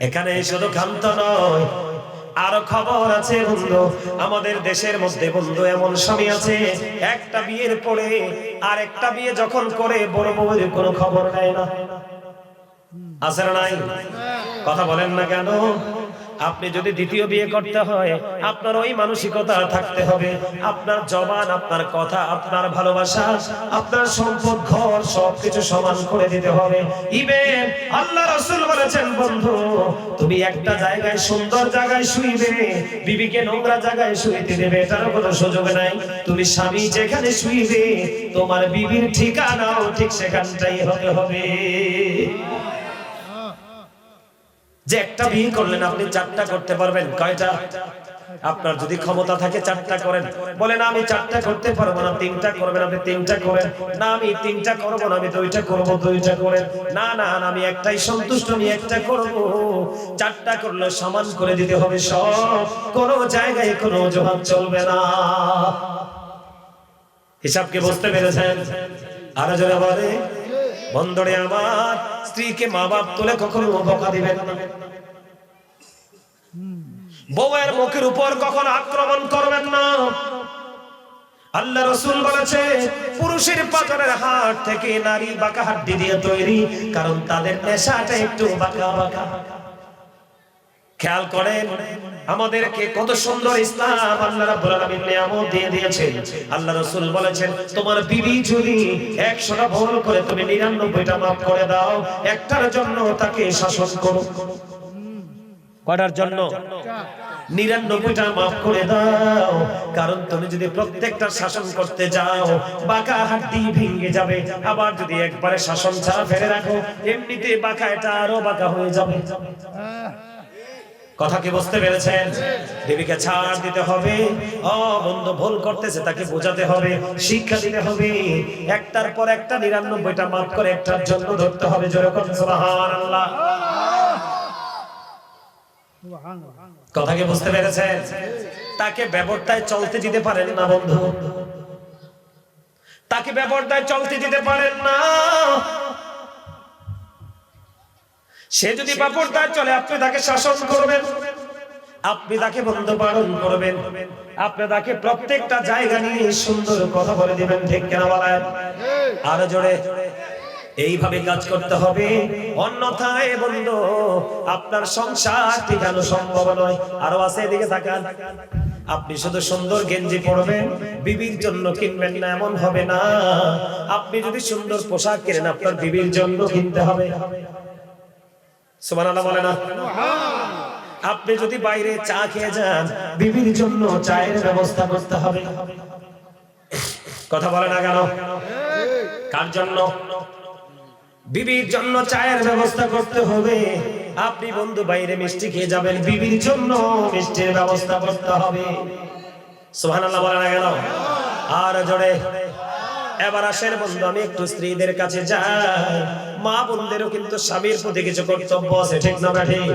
এখানে শুধু ক্ষান্ত নয়, আরো খবর আছে বন্ধু। আমাদের দেশের মধ্যে বন্ধু এমন স্বামী আছে, একটা বিয়ের পরে আর একটা বিয়ে যখন করে বড় বউয়ের কোনো খবর নেয় না। আছে না নাই? কথা বলেন না কেন? আপনি যদি দ্বিতীয় বিয়ে করতে হয় আপনার ওই মানসিকতা থাকতে হবে, আপনার জবান, আপনার কথা, আপনার ভালোবাসা, আপনার সম্পদ, ঘর সবকিছু সমান করে দিতে হবে। ইবেন আল্লাহ রাসূল বলেছেন, বন্ধু তুমি একটা জায়গায়, সুন্দর জায়গায় শুইবে, বিবিকে নোংরা জায়গায় শুইতে দেবে এটার কোনো সুযোগ নাই। তুমি স্বামী যেখানে শুইবে তোমার বিবির ঠিকানাও ঠিক সেখানটাই হতে হবে। যে একটা বিয়ে করলেন আপনি চারটা করতে পারবেন, কয়টা? আপনার যদি ক্ষমতা থাকে চারটা করেন। বলেন আমি চারটা করতে পারবো না, তিনটা করবেন, আপনি তিনটা করেন। না আমি তিনটা করবো না, আমি দুইটা করবো, দুইটা করেন। না না আমি একটাই সন্তুষ্ট, আমি একটা করবো। চারটা করলে সমান করে দিতে হবে সব, কোনো জায়গায় কোনো অজুহাত চলবে না। হিসাবকে বুঝতে পেরেছেন? আরো জোরে বলে, বন্ধুরে আমার, স্ত্রীকে মা বাপ তুলে কখনো বকা দিবেন না। বউয়ের মুখের উপর কখনো আক্রমণ করবেন না। আল্লাহ রাসূল বলেছে পুরুষের পাথরের হাড় থেকে নারী বাঁকা হাড্ডি দিয়ে তৈরি, কারণ তাদের নেশাটা একটু বাঁকা বাঁকা। খেয়াল করেন আমাদেরকে কত সুন্দর ইসলাম আল্লাহ রাব্বুল আলামিন নিয়ামত দিয়ে দিয়েছেন। আল্লাহ রাসূল বলেছেন তোমার বিবি যদি 100টা ভুল করে তুমি 99টা মাফ করে দাও, একটার জন্য তাকে শাসন করো। কয়টার জন্য? 99টা মাফ করে দাও, কারণ তুমি যদি প্রত্যেকটা শাসন করতে যাও বাঁকা হাড্ডি ভেঙে যাবে। আবার যদি একবারে শাসন ছাড়া ফেলে রাখো এমনিতে বাঁকা এটা আরো বাঁকা হয়ে যাবে। কথা কি বুঝতে পেরেছেন? বিবিকে ছাড় দিতে হবে। ও বন্ধু ভুল করতেছে তাকে বোঝাতে হবে, শিক্ষা দিতে হবে। একটার পর একটা 99টা মাফ করে একটার জন্য ধরতে হবে। জোরে বলুন সুবহানাল্লাহ। কথা কি বুঝতে পেরেছেন? তাকে ব্যবস্থায় চলতে দিতে পারেন না বন্ধু, তাকে ব্যবস্থায় চলতে দিতে পারেন না। সে যদি ব্যবস্থায় চলে আপনি তাকে শাসন করবেন, আপনি তাকে বন্ধু পালন করবেন, আপনি তাকে প্রত্যেকটা জায়গা নিয়ে সুন্দর কথা বলে দিবেন। ঠিক কেনা বলেন? আরো জোরে। এইভাবে কাজ করতে হবে, অন্যথায় বন্ধু আপনার সংসার টিকানো সম্ভব নয়। আরো আছে, এদিকে তাকান। আপনি শুধু সুন্দর গেঞ্জি পরবেন, বিবির জন্য কিনবেন না এমন হবে না। আপনি যদি সুন্দর পোশাক কেনেন আপনার বিবির জন্য কিনতে হবে। সুবহানাল্লাহ বলে না? আপনি যদি বাইরে চা খেয়ে যান বিবির জন্য চায়ের ব্যবস্থা করতে হবে। কথা বলে না কেন? কার জন্য? বিবির জন্য চায়ের ব্যবস্থা করতে হবে। আপনি বন্ধু বাইরে মিষ্টি খেয়ে যাবেন, বিবির জন্য মিষ্টির ব্যবস্থা করতে হবে। সুবহানাল্লাহ বলে না কেন? আর জোরে। এবার আসেন বন্ধু আমি একটু স্ত্রীদের কাছে যাই। মা বোনদেরও কিন্তু স্বামীর প্রতি কিছু কর্তব্য আছে, ঠিক না ঠিক?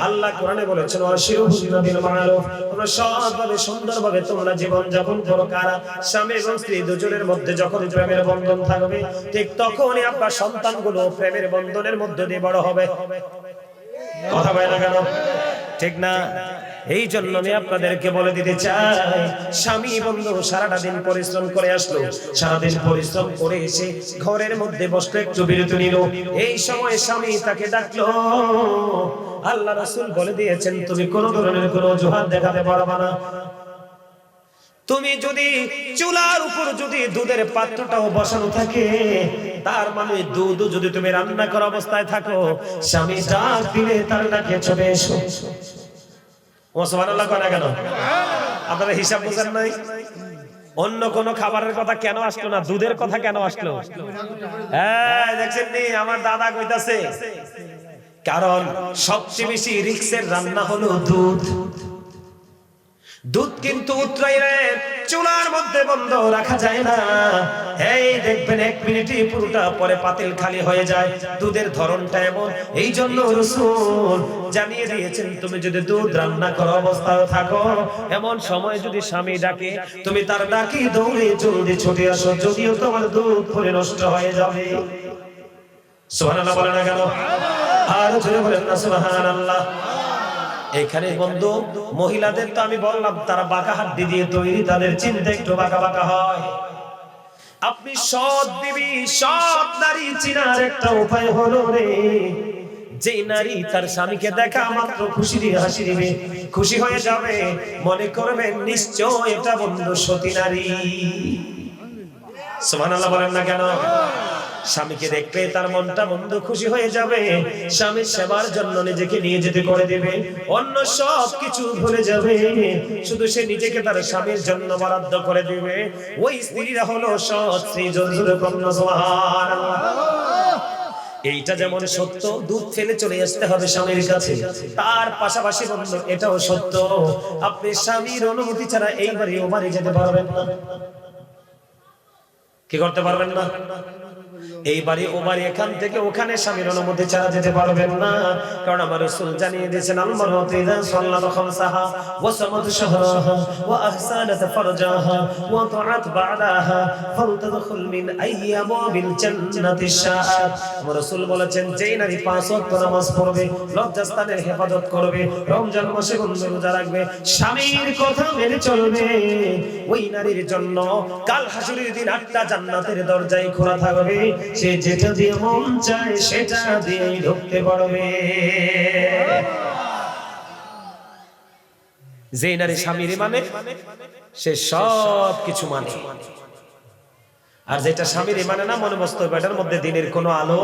আল্লাহ কোরআনে বলেছেন ওয়াশিরুহুন্না বিল মা'রুফ, তোমরা সৎভাবে সুন্দরভাবে তোমরা জীবন যাপন করো। কারা? স্বামী এবং স্ত্রী দুজনের মধ্যে যখন প্রেমের বন্ধন থাকবে ঠিক তখনই আপনার সন্তানগুলো প্রেমের বন্ধনের মধ্য দিয়ে বড় হবে। কথা বলে না কেন? ঠিক না? এই জন্য আমি আপনাদেরকে বলে দিতে চাই, স্বামী বন্ধু সারাটা দিন পরিশ্রম করে আসলো, সারাদিন পরিশ্রম করে এসে ঘরের মধ্যে বসতে একটু বিরতি নিল, এই সময় স্বামী তাকে ডাকলো। আল্লাহ রাসূল বলে দিয়েছেন তুমি কোন ধরনের কোনো অজুহাত দেখাতে পারবে না। তুমি যদি চুলার উপর যদি দুধের পাত্রটাও বসানো থাকে, তার মানে দুধ যদি তুমি রান্না করা অবস্থায় থাকো, স্বামী ডাক দিলে তার ডাকে চলে এসো। ও সুবহানাল্লাহ কয় না কেন? আপনারা হিসাব বুঝেন নাই? অন্য কোন খাবারের কথা কেন আসলো না, দুধের কথা কেন আসলো? হ্যাঁ দেখছেন নি আমার দাদা কইতাছে, কারণ সবচেয়ে বেশি রিস্কের রান্না হলো দুধ। দুধ কিন্তু উতরাইলে চুলার মধ্যে বন্ধ রাখা যায় না। এই দেখবেন 1 মিনিটই পুরোটা পরে পাতিল খালি হয়ে যায়। দুধের ধরনটা এমন, এই জন্য রাসূল জানিয়ে দিয়েছেন তুমি যদি দুধ রান্না করা অবস্থায় থাকো, এমন সময় যদি স্বামী ডাকে তুমি তার ডাকি দৌড়ে জলদি ছুটে আসো, যদিও তোমার দুধ পুরো নষ্ট হয়ে যাবে। সুবহানাল্লাহ বলেন না কেন? আর জোরে বলেন না সুবহানাল্লাহ। এখানে বন্ধু মহিলাদের তো আমি বললাম তারা বাঁকা হাড্ডি দিয়ে তৈরি, তাদের চিন্তা একটু বাঁকা বাঁকা হয়। আপনি সৎ বিবি সৎ নারী চিনার একটা উপায় হলো রে, যে নারী তার স্বামীকে দেখা মাত্র খুশি দিয়ে হাসি দিবে, খুশি হয়ে যাবে, মনে করবেন নিশ্চয় এটা বন্ধু সতী নারী। সুবহানাল্লাহ বলেন না কেন? স্বামীকে দেখবে তার মনটা বন্ধু খুশি হয়ে যাবে, স্বামীর সেবার জন্য নিজেকে নিয়ে যেতে করে দেবে, অন্য সব কিছু ভুলে যাবে, শুধু সে নিজেকে তার স্বামীর জন্য বরাদ্দ করে দিবে। ওই স্ত্রীরা হলো সৎ স্ত্রী। জোরে বলুন সুবহানাল্লাহ। এইটা যেমন সত্য, দুধ ফেলে চলে আসতে হবে স্বামীর কাছে, তার পাশাপাশি বন্ধু এটাও সত্য, আপনি স্বামীর অনুমতি ছাড়া এই বাড়ি ও বাড়ি যেতে পারবেন না। কি করতে পারবেন না? এই বাড়ি ও বাড়ি, এখান থেকে ওখানে স্বামীর অনুমতি ছাড়া যেতে পারবেন না। কারণ আমার রাসূল জানিয়ে দিয়েছেন, আল মারআতু ইযা সাল্লাত খামসাহা ওয়া সামাত শাহরাহা ওয়া আহসানাত ফারজাহা ওয়া তাআত বা'দাহা ফালতাদখুল মিন আইয়াবিল জান্নাতি শাআত। আমার রাসূল বলেছেন, যেই নারী 5 ওয়াক্ত নামাজ পড়বে, লজ্জাস্থানের হেফাজত করবে, রমজান মাসে রোজা রাখবে, স্বামীর কথা মেনে চলবে, ওই নারীর জন্য কাল হাসরের দিন 8টা জান্নাতের দরজাই খোলা থাকবে, সে যেটা দিয়ে মন চায় সেটা দিয়েই ঢুকতে পারবে। যে নারী স্বামীর মানে সে সব কিছু মানে, আর যেটা স্বামীর মানে না, মনে বসতে হবে এটার মধ্যে দিনের কোনো আলো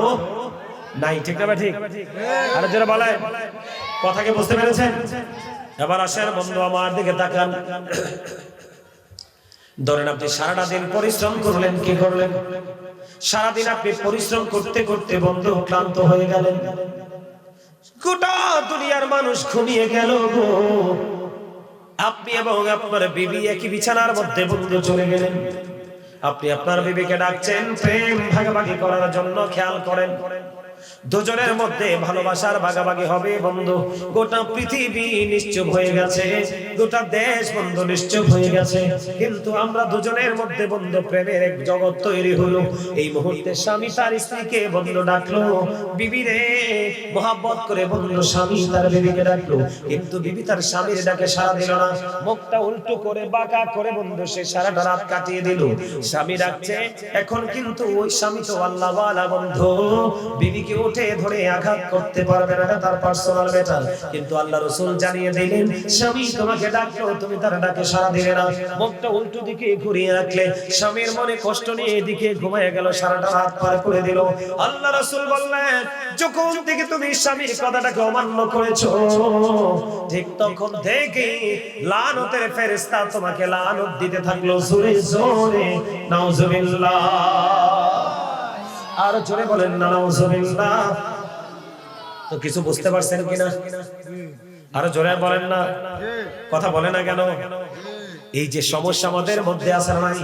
নাই। ঠিক না ঠিক? আর যারা বলে কথাকে বুঝতে পেরেছেন? এবার আসেন বন্ধু আমার দিকে তাকান। ধরেন আপনি সারাটা দিন পরিশ্রম করলেন, কি করলেন? সারাদিন আপনি পরিশ্রম করতে করতে বন্ধু ক্লান্ত হয়ে গেলেন, গোটা দুনিয়ার মানুষ ঘুমিয়ে গেল গো, আপনি এবং আপনার বিবি একই বিছানার মধ্যে বন্ধু চলে গেলেন। আপনি আপনার বিবিকে ডাকছেন প্রেম ভাগাভাগি করার জন্য, খেয়াল করেন দুজনের মধ্যে ভালোবাসার ভাগাভাগি হবে বন্ধু। গোটা পৃথিবী নিশ্চুপ হয়ে গেছে, গোটা দেশ বন্ধু নিশ্চুপ হয়ে গেছে, কিন্তু আমরা দুজনের মধ্যে বন্ধু প্রেমের এক জগৎ তৈরি হলো। এই মুহূর্তে স্বামী তার স্ত্রীকে বন্ধু ডাকলো, বিবি রে, মহব্বত করে বন্ধু স্বামী তার বিবিকে ডাকলো, কিন্তু বিবি তার স্বামীর ডাকে সাড়া দিল না, মুখটা উল্টো করে বাঁকা করে বন্ধু সে সারাটা রাত কাটিয়ে দিল। স্বামী ডাকছে, এখন কিন্তু ওই স্বামী তো আল্লাহ ওয়ালা বন্ধু, বিবিকে উঠে ধরে আঘাত করতে পারবে না, তার পার্সোনাল ম্যাটার। কিন্তু আল্লাহ রাসূল জানিয়ে দিলেন, স্বামী তোমাকে ডাকলো, তুমি তার ডাকে সাড়া দিলে না, মুখটা উল্টো দিকে ঘুরিয়ে রাখলে, স্বামীর মনে কষ্ট নিয়ে এদিকে ঘুমিয়ে গেল, সারাটা রাত পার করে দিল। আল্লাহ রাসূল বললেন, যখন থেকে তুমি স্বামীর কথাটাকে অমান্য করেছো, ঠিক তখন থেকে লানতের ফেরেশতা তোমাকে লানত দিতে থাকলো। জোরে জোরে নাউজুবিল্লাহ, আর জোরে বলেন না নাউজুবিল্লাহ। তো কিছু বুঝতে পারছেন কিনা? আরো জোরে বলেন না, কথা বলে না কেন? এই যে সমস্যা আমাদের মধ্যে আছে নাই,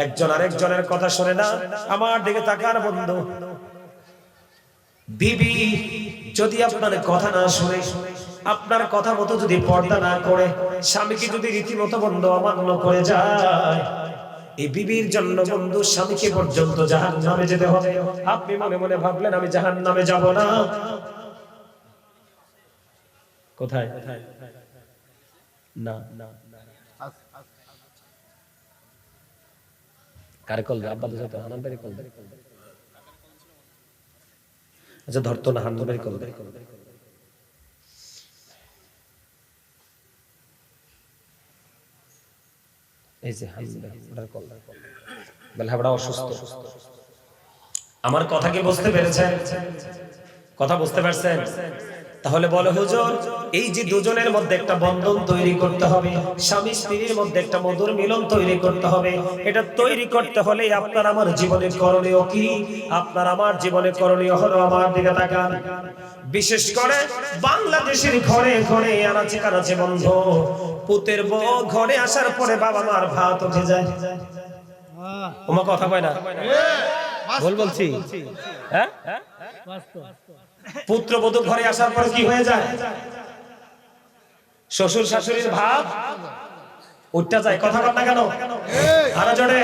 একজন আরেকজনের কথা শুনে না। আমার দিকে তাকার বন্ধু, বিবি যদি আপনার কথা না শুনে, আপনার কথা মতো যদি পর্দা না করে, স্বামীকে যদি রীতিমতো বন্ধু অমান্য করে যায়, এই বিবির জন্য বন্ধু স্বামীকে পর্যন্ত জাহান্নামে যেতে হবে। আপনি মনে মনে ভাবলেন আমি জাহান্নামে যাব না, কোথায়? না না, কারে কল? আব্বাদের সাথে হানানবাড়ি কল। আচ্ছা ধরতো না, হানানবাড়ি কল। এই যে হানানবাড়ি কল বলে হাবড়া অসুস্থ। আমার কথা কি বুঝতে পেরেছেন? কথা বুঝতে পারছেন? তাহলে বলো হুজুর, এই যে দুজনের মধ্যে একটা বন্ধন তৈরি করতে হবে, স্বামী স্ত্রীর মধ্যে একটা মধুর মিলন তৈরি করতে হবে, এটা তৈরি করতে হলে আপনার আমার জীবনে করণীয় কি? আপনার আমার জীবনে করণীয় হলো, আমার দিকে তাকান, বিশেষ করে বাংলাদেশের ঘরে ঘরে আনাচে কানাচে বন্ধ, পুতের বউ ঘরে আসার পরে বাবা মার ভাত উঠে যায়। ওমা কথা কয় না, বল বলছি, হ্যাঁ? পুত্রবধূ ঘরে আসার পর কি হয়ে যায়? শ্বশুর শাশুড়ির ভাব উঠতে যায়। কথা বল না কেন? আরো জোরে।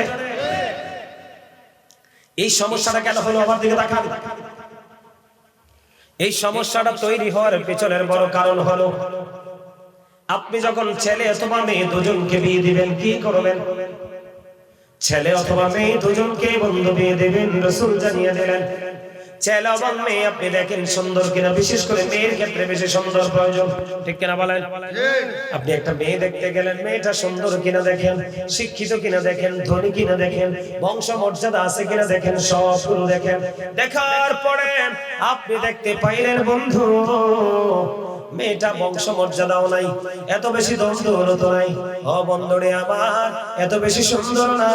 এই সমস্যাটা কেন হলো? আমার দিকে তাকান। এই সমস্যাটা তৈরি হওয়ার পেছনের বড় কারণ হলো, আপনি যখন ছেলে অথবা মেয়ে দুজনকে বিয়ে দিবেন, কি করবেন? ছেলে অথবা মেয়ে দুজনকে বন্ধু বিয়ে দেবেন, রাসূল জানিয়ে দিলেন, ছেলে এবং মেয়ে আপনি দেখেন সুন্দর কিনা, বিশেষ করে মেয়ের ক্ষেত্রে বেশি সুন্দর প্রয়োজন, ঠিক কিনা বলেন? আপনি একটা মেয়ে দেখতে গেলেন, মেয়েটা সুন্দর কিনা দেখেন, শিক্ষিত কিনা দেখেন, ধনী কিনা দেখেন, বংশ মর্যাদা আছে কিনা দেখেন, সবগুলো দেখেন। দেখার পরে আপনি দেখতে পাইলেন বন্ধু মেয়েটা বংশ মর্যাদাও নাই, এত বেশি দ্বন্দ্ব নাই, ও বন্ধুরে আমার এত বেশি সুন্দর না,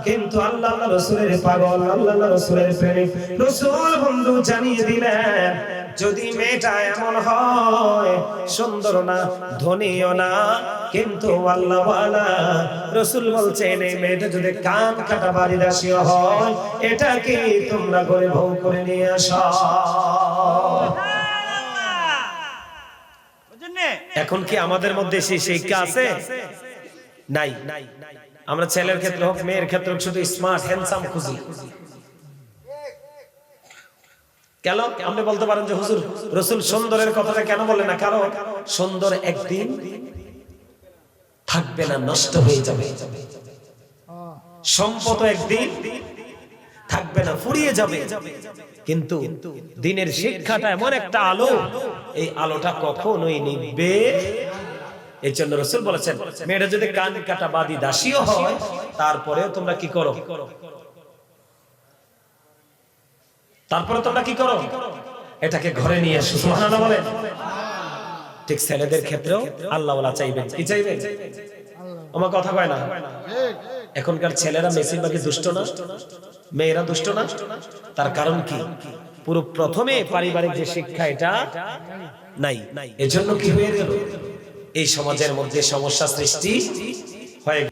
কিন্তু আল্লাহ রাসূলের পাগল, আল্লাহ রাসূলের প্রেমিক, রাসূল বন্ধু জানিয়ে দিলেন যদি মেয়েটা এমন হয়, সুন্দর না, ধনীও না, কিন্তু আল্লাহওয়ালা, রাসূল বলছেন এই মেয়েটা যদি কান কাটা বাড়ি দাসীও হয়, এটাকে তোমরা করে ভোগ করে নিয়ে আসো। এখন কি আমাদের মধ্যে সেই শিক্ষা আছে? নাই। আমরা ছেলের ক্ষেত্রে হোক মেয়ের ক্ষেত্রে হোক শুধু স্মার্ট হ্যান্ডসাম খুঁজি। কেন? আপনি বলতে পারেন যে হুজুর রাসূল সুন্দরের কথাটা কেন বলেন না? কারণ সুন্দর একদিন থাকবে না, নষ্ট হয়ে যাবে। সম্পদ একদিন থাকবে না, ফুরিয়ে যাবে। কিন্তু দিনের শিক্ষাটা এমন একটা আলো, এই আলোটা কখনোই নিভবে। এই জন্য রাসূল বলেছেন মেয়েটা যদি কান কাটা বাদী দাসীও হয়, তারপরেও তোমরা কি করো? তারপরে তোমরা কি করো? এটাকে ঘরে নিয়ে আসো। সুবহানাল্লাহ বলেন। ঠিক ছেলেদের ক্ষেত্রেও আল্লাহ ওয়ালা চাইবেন, কি চাইবেন? আমার কথা কয় না? এখনকার ছেলেরা বেশিরভাগই দুষ্ট না, মেয়েরা দুষ্ট না। তার কারণ কি? পুরো প্রথমে পারিবারিক যে শিক্ষা এটা নাই। এজন্য কি হয়ে গেল? এই সমাজের মধ্যে সমস্যা সৃষ্টি হয়ে